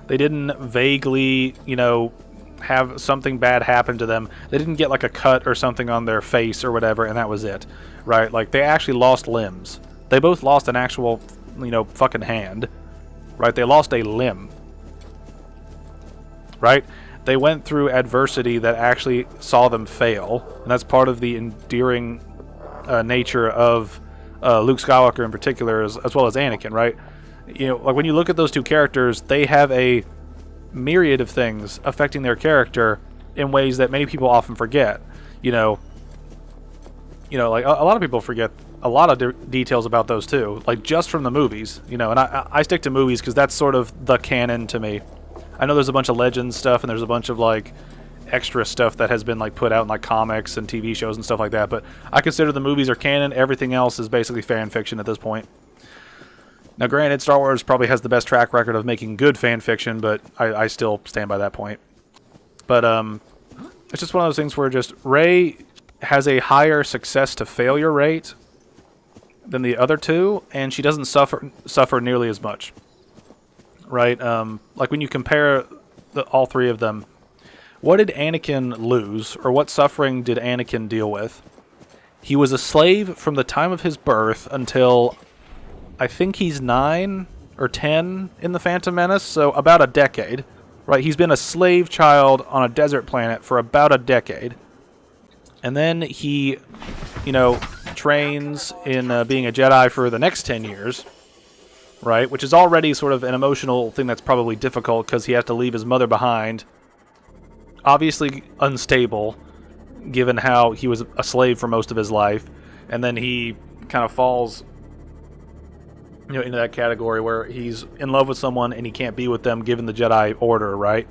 They didn't vaguely, you know, have something bad happen to them. They didn't get like a cut or something on their face or whatever, and that was it, right? Like they actually lost limbs. They both lost an actual, you know, fucking hand, right? They lost a limb, right? They went through adversity that actually saw them fail, and that's part of the endearing nature of Luke Skywalker in particular, as well as Anakin, right? You know, like when you look at those two characters, they have a myriad of things affecting their character in ways that many people often forget. You know, like a lot of people forget a lot of details about those two, like just from the movies. You know, and I stick to movies because that's sort of the canon to me. I know there's a bunch of Legends stuff and there's a bunch of like extra stuff that has been like put out in like comics and TV shows and stuff like that, but I consider the movies are canon. Everything else is basically fan fiction at this point. Now granted, Star Wars probably has the best track record of making good fan fiction, but I still stand by that point. But it's just one of those things where just Rey has a higher success to failure rate than the other two, and she doesn't suffer nearly as much, right? Like when you compare all three of them, what did Anakin lose, or what suffering did Anakin deal with? He was a slave from the time of his birth until I think he's 9 or 10 in The Phantom Menace, so about a decade, right? He's been a slave child on a desert planet for about a decade. And then he, you know, trains in being a Jedi for the next 10 years, right? Which is already sort of an emotional thing that's probably difficult because he has to leave his mother behind. Obviously unstable, given how he was a slave for most of his life, and then he kind of falls, you know, into that category where he's in love with someone and he can't be with them given the Jedi order, right?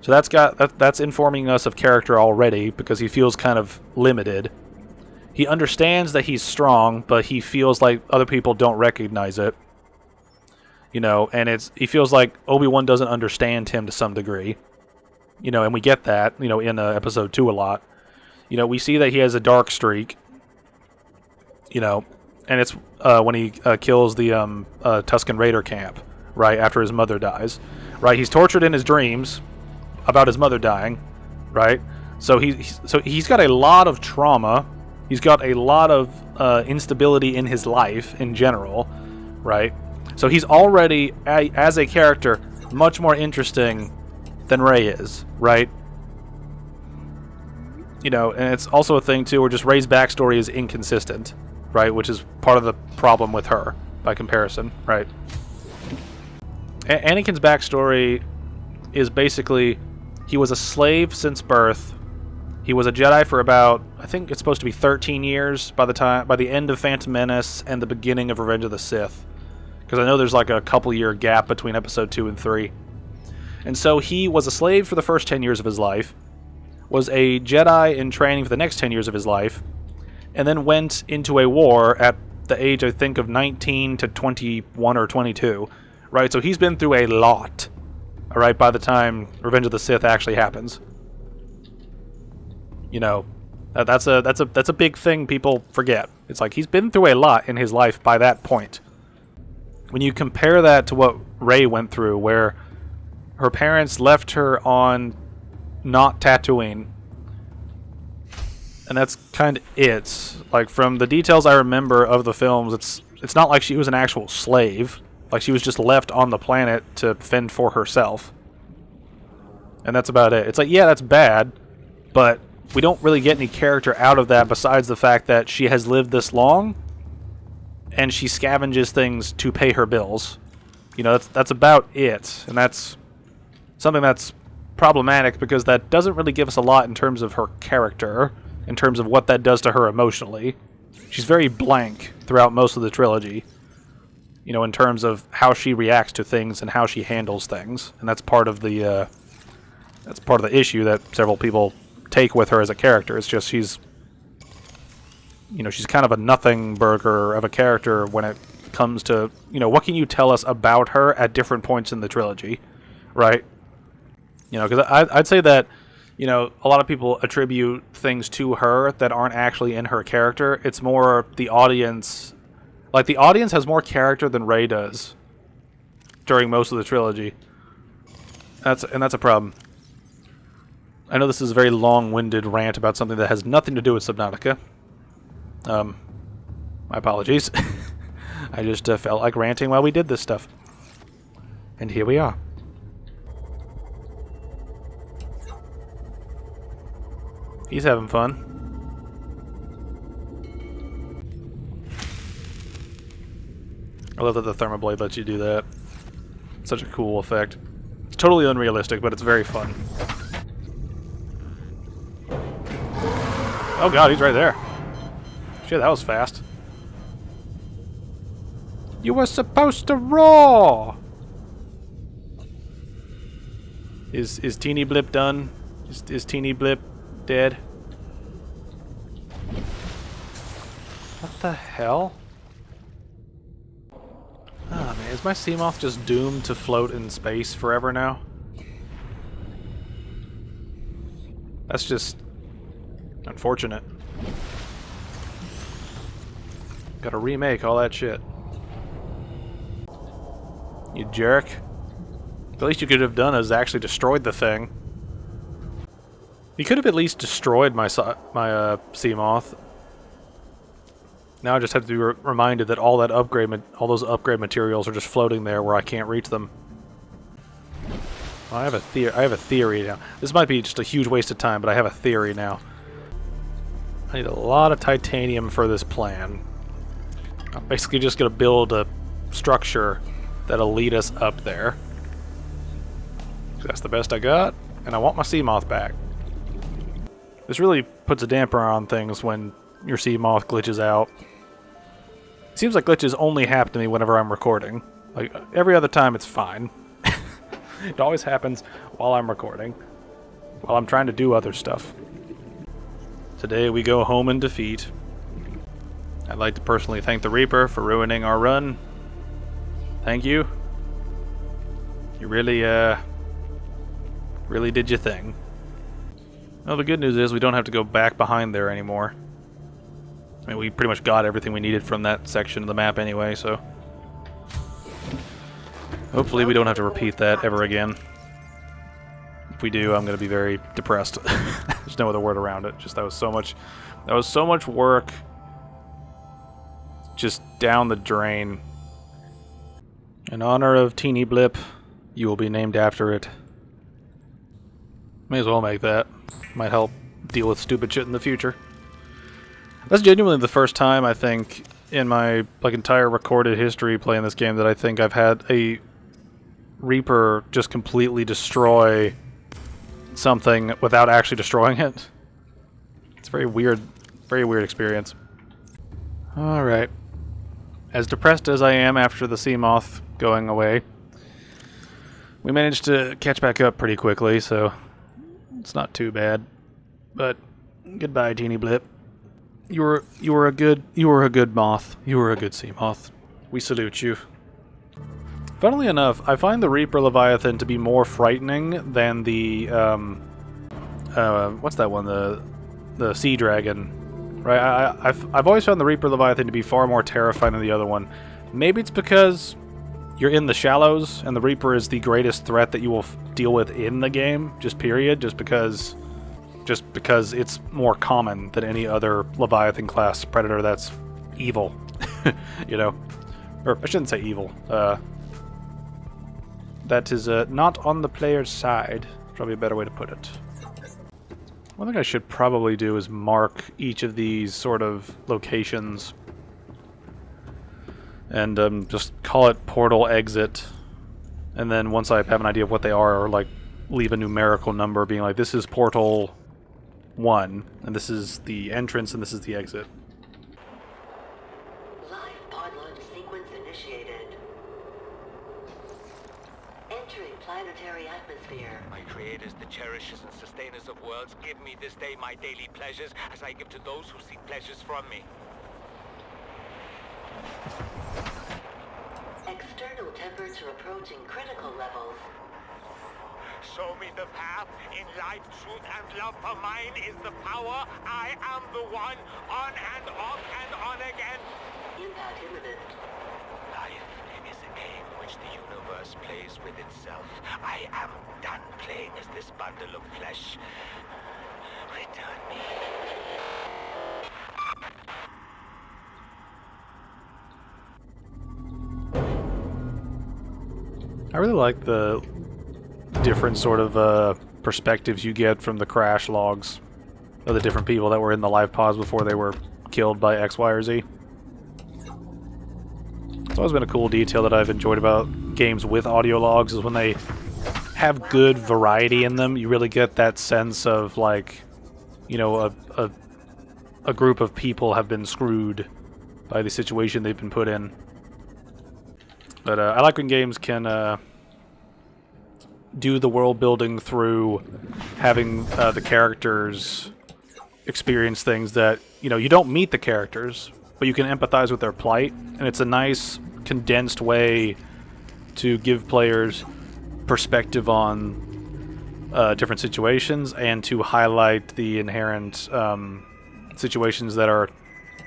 So that's informing us of character already because he feels kind of limited. He understands that he's strong, but he feels like other people don't recognize it, you know, and he feels like Obi-Wan doesn't understand him to some degree. You know, and we get that, you know, in episode 2 a lot. You know, we see that he has a dark streak, you know, and it's when he kills the Tusken Raider camp, right, after his mother dies, right? He's tortured in his dreams about his mother dying, right? So he's got a lot of trauma. He's got a lot of instability in his life in general, right? So he's already, as a character, much more interesting than Rey is, right? You know, and it's also a thing too where just Rey's backstory is inconsistent, right? Which is part of the problem with her by comparison, right? Anakin's backstory is basically he was a slave since birth. He was a Jedi for about, I think it's supposed to be 13 years by the end of Phantom Menace and the beginning of Revenge of the Sith, because I know there's like a couple year gap between episode 2 and 3. And so he was a slave for the first 10 years of his life, was a Jedi in training for the next 10 years of his life, and then went into a war at the age, I think, of 19 to 21 or 22, right? So he's been through a lot, all right, by the time Revenge of the Sith actually happens. You know, that's a big thing people forget. It's like he's been through a lot in his life by that point. When you compare that to what Rey went through, where her parents left her on not Tatooine, and that's kind of it. Like, from the details I remember of the films, it's not like she was an actual slave. Like, she was just left on the planet to fend for herself. And that's about it. It's like, yeah, that's bad, but we don't really get any character out of that besides the fact that she has lived this long, and she scavenges things to pay her bills. You know, that's about it. And that's something that's problematic because that doesn't really give us a lot in terms of her character, in terms of what that does to her emotionally. She's very blank throughout most of the trilogy, you know, in terms of how she reacts to things and how she handles things. And that's part of the issue that several people take with her as a character. It's just she's kind of a nothing burger of a character when it comes to, you know, what can you tell us about her at different points in the trilogy, right? You know, because I'd say that, you know, a lot of people attribute things to her that aren't actually in her character. It's more the audience. Like, the audience has more character than Rey does during most of the trilogy. That's a problem. I know this is a very long-winded rant about something that has nothing to do with Subnautica. My apologies. I just felt like ranting while we did this stuff. And here we are. He's having fun. I love that the thermoblade lets you do that. It's such a cool effect. It's totally unrealistic, but it's very fun. Oh god, he's right there. Shit, that was fast. You were supposed to roar! Is Teeny Blip done? Is Teeny Blip dead? What the hell? Ah, man, is my Seamoth just doomed to float in space forever now? That's just unfortunate. Gotta remake all that shit. You jerk. The least you could have done is actually destroyed the thing. You could have at least destroyed my Seamoth. Now I just have to be reminded that all those upgrade materials are just floating there where I can't reach them. Well, I have a theory now. This might be just a huge waste of time, but I have a theory now. I need a lot of titanium for this plan. I'm basically just going to build a structure that'll lead us up there. That's the best I got, and I want my Seamoth back. This really puts a damper on things when your Seamoth glitches out. It seems like glitches only happen to me whenever I'm recording. Like, every other time it's fine. It always happens while I'm recording, while I'm trying to do other stuff. Today we go home in defeat. I'd like to personally thank the Reaper for ruining our run. Thank you. You really did your thing. Well, the good news is we don't have to go back behind there anymore. I mean, we pretty much got everything we needed from that section of the map anyway, so... hopefully we don't have to repeat that ever again. If we do, I'm going to be very depressed. There's no other word around it. Just that was so much work just down the drain. In honor of Teeny Blip, you will be named after it. May as well make that. Might help deal with stupid shit in the future. That's genuinely the first time, I think, in my entire recorded history playing this game that I think I've had a Reaper just completely destroy something without actually destroying it. It's a very weird experience. Alright. As depressed as I am after the Seamoth going away, we managed to catch back up pretty quickly, so it's not too bad. But goodbye, Teeny Blip. You were a good moth. You were a good sea moth. We salute you. Funnily enough, I find the Reaper Leviathan to be more frightening than the what's that one? The Sea Dragon, right? I've always found the Reaper Leviathan to be far more terrifying than the other one. Maybe it's because you're in the shallows, and the Reaper is the greatest threat that you will deal with in the game. Just period. Just because it's more common than any other Leviathan class predator that's evil, you know, or I shouldn't say evil. That is not on the player's side. Probably a better way to put it. One thing I should probably do is mark each of these sort of locations and just call it portal exit. And then once I have an idea of what they are, or like leave a numerical number being like, this is portal 1, and this is the entrance, and this is the exit. Live pod launch sequence initiated. Entering planetary atmosphere. My creators, the cherishers and sustainers of worlds, give me this day my daily pleasures as I give to those who seek pleasures from me. External temperature approaching critical levels. Show me the path. In life, truth, and love for mine is the power. I am the one. On and off and on again. Impact imminent. Life is a game which the universe plays with itself. I am done playing as this bundle of flesh. Return me. I really like the different sort of perspectives you get from the crash logs of the different people that were in the live pods before they were killed by X, Y, or Z. It's always been a cool detail that I've enjoyed about games with audio logs, is when they have good variety in them. You really get that sense of, like, you know, a group of people have been screwed by the situation they've been put in. But I like when games can do the world building through having the characters experience things that, you know, you don't meet the characters, but you can empathize with their plight, and it's a nice condensed way to give players perspective on different situations and to highlight the inherent situations that are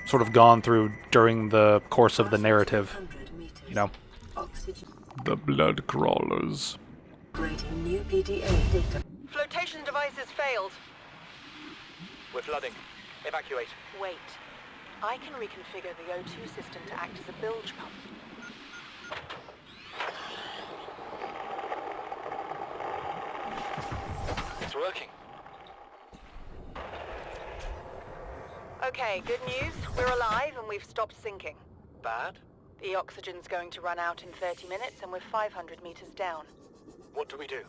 sort of gone through during the course of the narrative, you know. Oxygen. The blood crawlers. Creating new PDA data. Flotation devices failed. We're flooding. Evacuate. Wait. I can reconfigure the O2 system to act as a bilge pump. It's working. Okay, good news. We're alive and we've stopped sinking. Bad? The oxygen's going to run out in 30 minutes and we're 500 meters down. What do we do?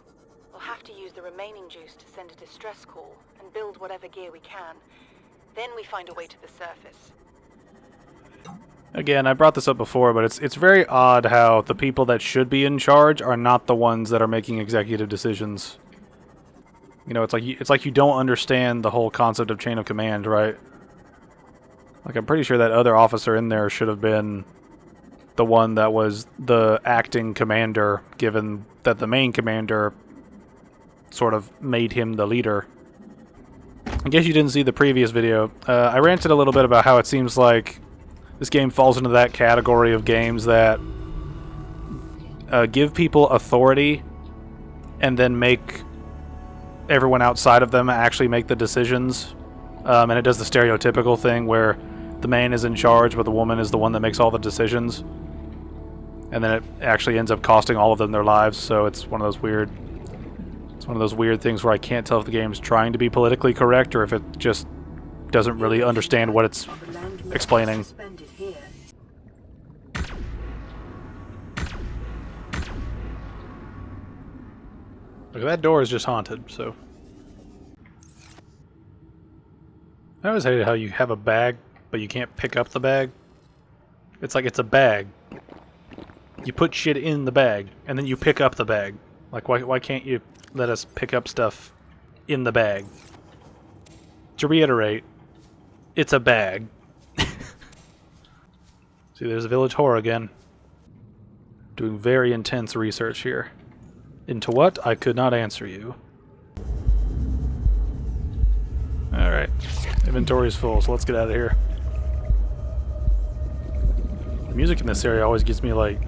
We'll have to use the remaining juice to send a distress call and build whatever gear we can. Then we find a way to the surface. Again, I brought this up before, but it's very odd how the people that should be in charge are not the ones that are making executive decisions. You know, it's like you don't understand the whole concept of chain of command, right? Like, I'm pretty sure that other officer in there should have been the one that was the acting commander, given that the main commander sort of made him the leader. I guess you didn't see the previous video. I ranted a little bit about how it seems like this game falls into that category of games that give people authority and then make everyone outside of them actually make the decisions. And it does the stereotypical thing where the man is in charge, but the woman is the one that makes all the decisions. And then it actually ends up costing all of them their lives, so it's one of those weird things where I can't tell if the game's trying to be politically correct or if it just doesn't really understand what it's explaining. Suspended here. Look, that door is just haunted, so... I always hated how you have a bag, but you can't pick up the bag. It's like it's a bag. You put shit in the bag, and then you pick up the bag. Like, why can't you let us pick up stuff in the bag? To reiterate, It's a bag. See, there's a village whore again. Doing very intense research here. Into what? I could not answer you. Alright. Inventory's full, so let's get out of here. The music in this area always gives me, like,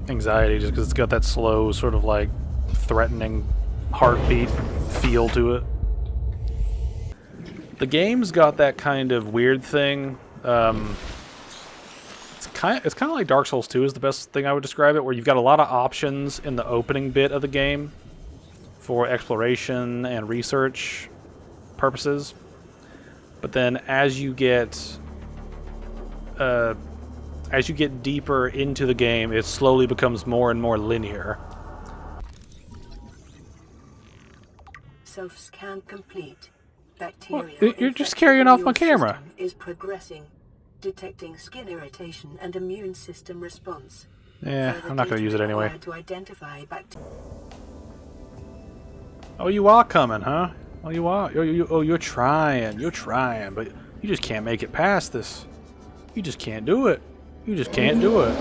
anxiety just because it's got that slow, sort of, like, threatening heartbeat feel to it. The game's got that kind of weird thing. It's kind of like Dark Souls 2 is the best thing I would describe it, where you've got a lot of options in the opening bit of the game for exploration and research purposes. But then as you get deeper into the game, it slowly becomes more and more linear. Self-scan complete. Bacteria. Well, you're just carrying off my camera. Is progressing, detecting skin irritation and immune system response. Yeah, I'm not going to use it anyway. To identify Oh, you are coming, huh? Oh, you are. You're trying. You're trying, but you just can't make it past this. You just can't do it. You just can't do it.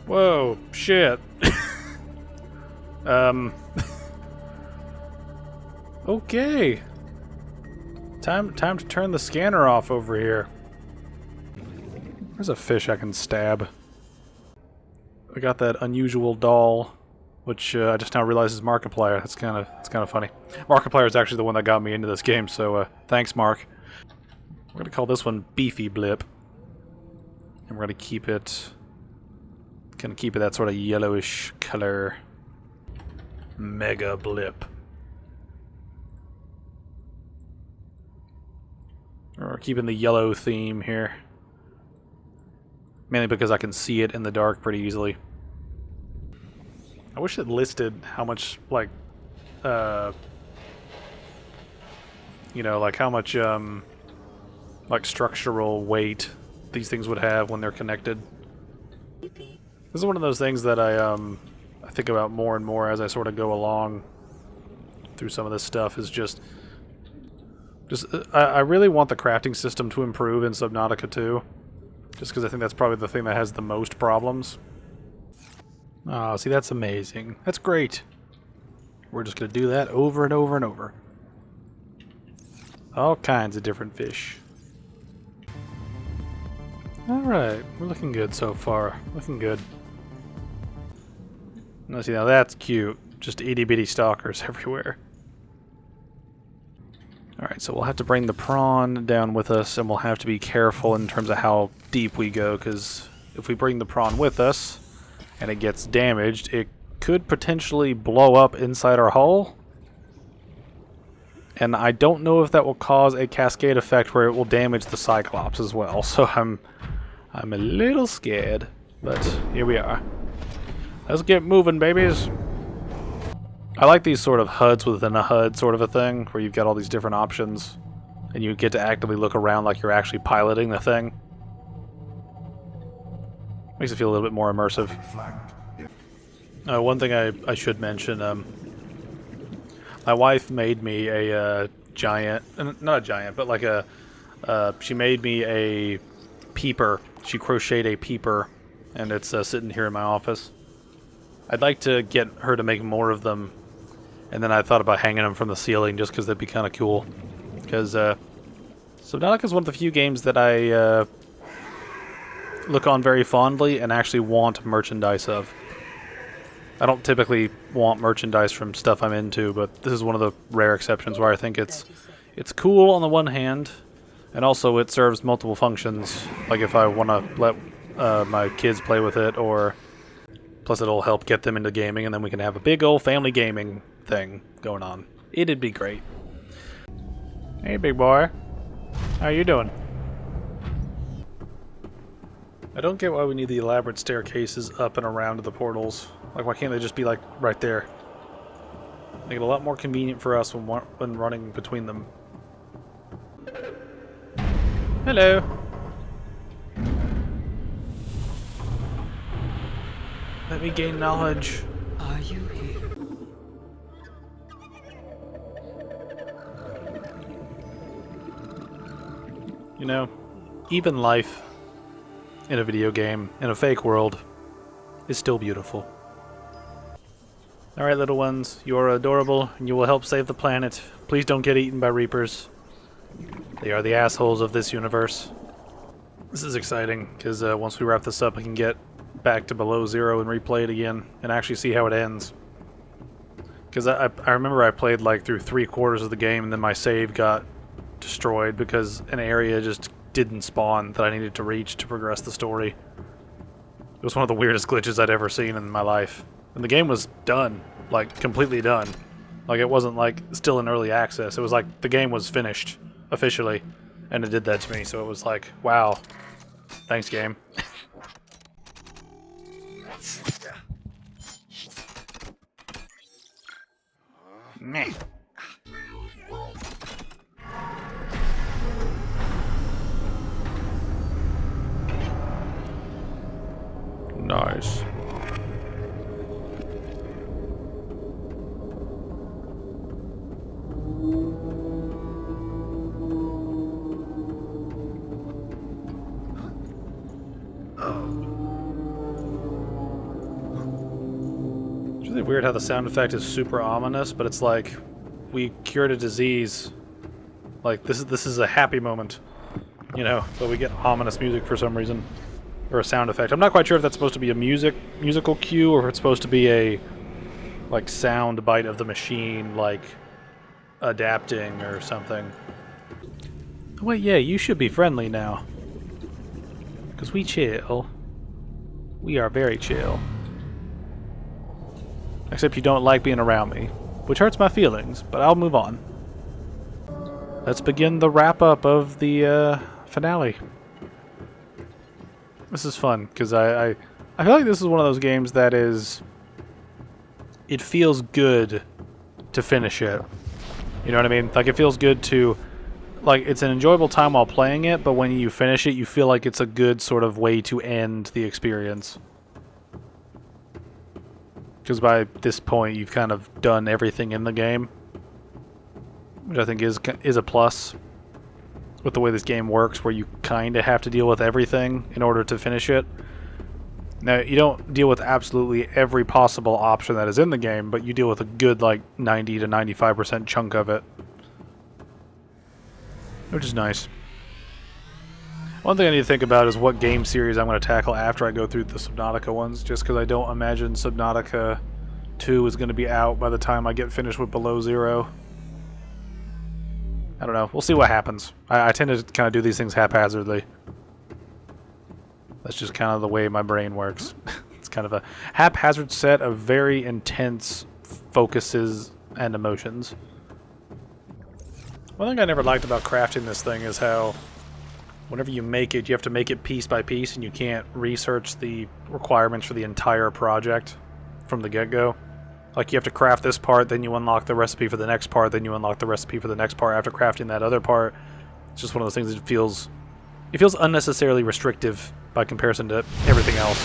Whoa, shit. Okay. Time to turn the scanner off over here. There's a fish I can stab. I got that unusual doll, which I just now realize is Markiplier. It's kind of funny. Markiplier is actually the one that got me into this game, so thanks, Mark. We're gonna call this one Beefy Blip, and we're gonna keep it that sort of yellowish color. Mega Blip. We're keeping the yellow theme here. Mainly because I can see it in the dark pretty easily. I wish it listed how much, like, you know, like how much, like structural weight these things would have when they're connected. This is one of those things that I think about more and more as I sort of go along through some of this stuff, is just I really want the crafting system to improve in Subnautica 2, just because I think that's probably the thing that has the most problems. Oh, see, that's amazing. That's great. We're just going to do that over and over and over. All kinds of different fish. Alright, we're looking good so far. Looking good. Now, see, now that's cute. Just itty-bitty stalkers everywhere. Alright, so we'll have to bring the prawn down with us, and we'll have to be careful in terms of how deep we go, because if we bring the prawn with us, and it gets damaged, it could potentially blow up inside our hull. And I don't know if that will cause a cascade effect where it will damage the Cyclops as well, so I'm a little scared, but here we are. Let's get moving, babies! I like these sort of HUDs within a HUD sort of a thing, where you've got all these different options, and you get to actively look around like you're actually piloting the thing. Makes it feel a little bit more immersive. One thing I should mention, my wife made me a giant, not a giant, but like a, she made me a peeper. She crocheted a peeper, and it's sitting here in my office. I'd like to get her to make more of them, and then I thought about hanging them from the ceiling just because that'd be kind of cool. Because Subnautica is one of the few games that I look on very fondly and actually want merchandise of. I don't typically want merchandise from stuff I'm into, but this is one of the rare exceptions where I think it's cool on the one hand, and also it serves multiple functions. Like if I want to let my kids play with it, or plus it'll help get them into gaming, and then we can have a big old family gaming thing going on. It'd be great. Hey, big boy. How you doing? I don't get why we need the elaborate staircases up and around the portals. Like, why can't they just be, like, right there? Make it a lot more convenient for us when running between them. Hello. Let me gain knowledge. Are you here? You know, even life in a video game, in a fake world, is still beautiful. Alright, little ones, you are adorable, and you will help save the planet. Please don't get eaten by Reapers. They are the assholes of this universe. This is exciting, because once we wrap this up, I can get back to below zero and replay it again, and actually see how it ends. Because I remember I played like through 3/4 of the game, and then my save got destroyed because an area just didn't spawn that I needed to reach to progress the story. It was one of the weirdest glitches I'd ever seen in my life. And the game was done. Like, completely done. Like, it wasn't like still in early access. It was like the game was finished, officially. And it did that to me, so it was like, wow. Thanks, game. Meh. Nice. It's really weird how the sound effect is super ominous, but it's like we cured a disease. Like this is a happy moment, you know, but we get ominous music for some reason. Or a sound effect. I'm not quite sure if that's supposed to be a musical cue or if it's supposed to be a like sound bite of the machine, like adapting or something. Wait, yeah, you should be friendly now. Because we chill. We are very chill. Except you don't like being around me, which hurts my feelings, but I'll move on. Let's begin the wrap-up of the finale. This is fun, because I feel like this is one of those games that is... It feels good to finish it. You know what I mean? Like, it feels good to... Like, it's an enjoyable time while playing it, but when you finish it, you feel like it's a good sort of way to end the experience. Because by this point, you've kind of done everything in the game. Which I think is a plus. With the way this game works, where you kind of have to deal with everything in order to finish it. Now, you don't deal with absolutely every possible option that is in the game, but you deal with a good, like, 90 to 95% chunk of it. Which is nice. One thing I need to think about is what game series I'm going to tackle after I go through the Subnautica ones, just because I don't imagine Subnautica 2 is going to be out by the time I get finished with Below Zero. I don't know. We'll see what happens. I tend to kind of do these things haphazardly. That's just kind of the way my brain works. It's kind of a haphazard set of very intense focuses and emotions. One thing I never liked about crafting this thing is how whenever you make it, you have to make it piece by piece, and you can't research the requirements for the entire project from the get-go. Like, you have to craft this part, then you unlock the recipe for the next part, then you unlock the recipe for the next part after crafting that other part. It's just one of those things that feels unnecessarily restrictive by comparison to everything else.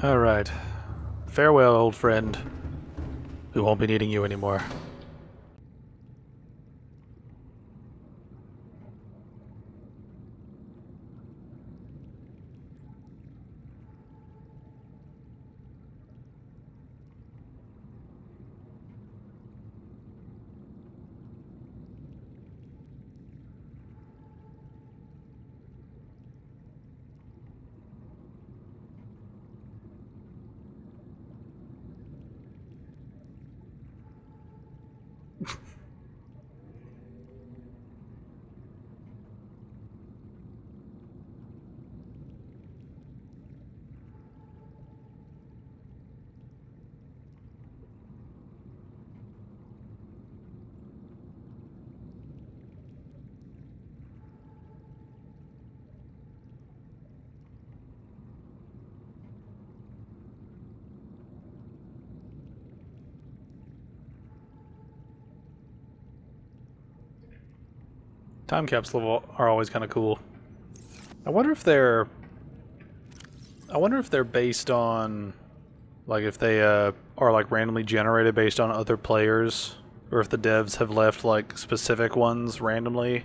Alright. Farewell, old friend. We won't be needing you anymore. Time capsule are always kind of cool. I wonder if they're based on, like, if they are like randomly generated based on other players or if the devs have left like specific ones randomly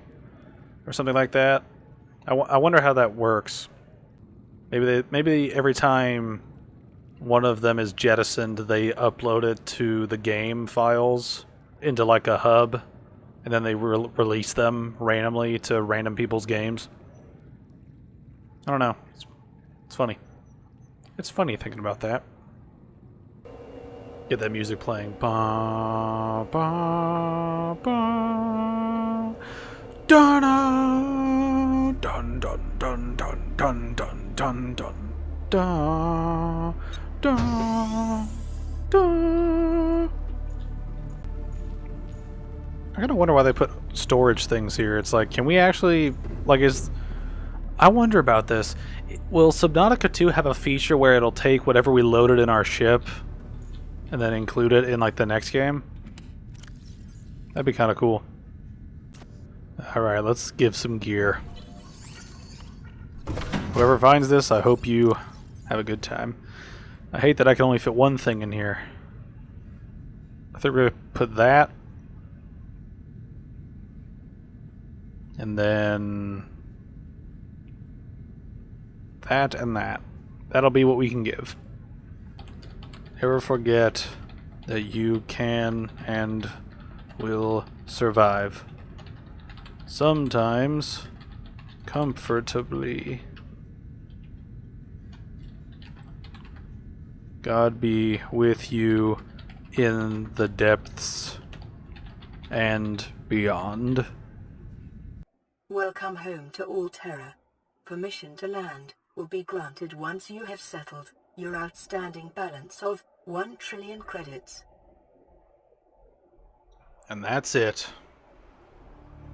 or something like that. I wonder how that works. Maybe every time one of them is jettisoned, they upload it to the game files into like a hub, and then they release them randomly to random people's games. I don't know. It's funny. It's funny thinking about that. Get that music playing. Ba, ba, ba. Dun, dun, dun, dun, dun, dun, dun, dun, dun, dun, dun, dun. I kind of wonder why they put storage things here. It's like, can we actually, like, I wonder about this. Will Subnautica 2 have a feature where it'll take whatever we loaded in our ship and then include it in, like, the next game? That'd be kind of cool. Alright, let's give some gear. Whoever finds this, I hope you have a good time. I hate that I can only fit one thing in here. I think we're going to put that. And then that and that. That'll be what we can give. Never forget that you can and will survive. Sometimes comfortably. God be with you in the depths and beyond. Welcome home to Alterra. Permission to land will be granted once you have settled your outstanding balance of 1 trillion credits. And that's it.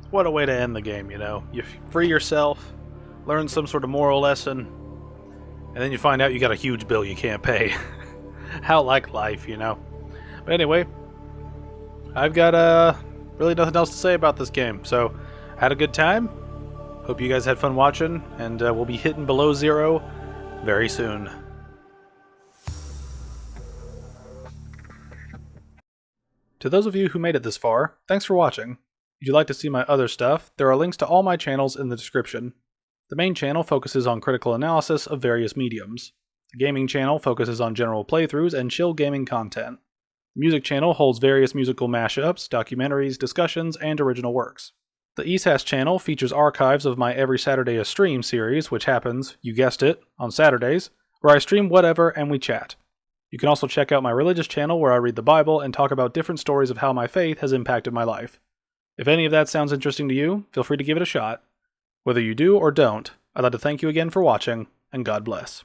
What a way to end the game, you know. You free yourself, learn some sort of moral lesson, and then you find out you got a huge bill you can't pay. How like life, you know. But anyway, I've got really nothing else to say about this game, so had a good time. Hope you guys had fun watching, and we'll be hitting below 0 very soon. To those of you who made it this far, thanks for watching. If you'd like to see my other stuff, there are links to all my channels in the description. The main channel focuses on critical analysis of various mediums. The gaming channel focuses on general playthroughs and chill gaming content. The music channel holds various musical mashups, documentaries, discussions, and original works. The ESAS channel features archives of my Every Saturday a Stream series, which happens, you guessed it, on Saturdays, where I stream whatever and we chat. You can also check out my religious channel where I read the Bible and talk about different stories of how my faith has impacted my life. If any of that sounds interesting to you, feel free to give it a shot. Whether you do or don't, I'd like to thank you again for watching, and God bless.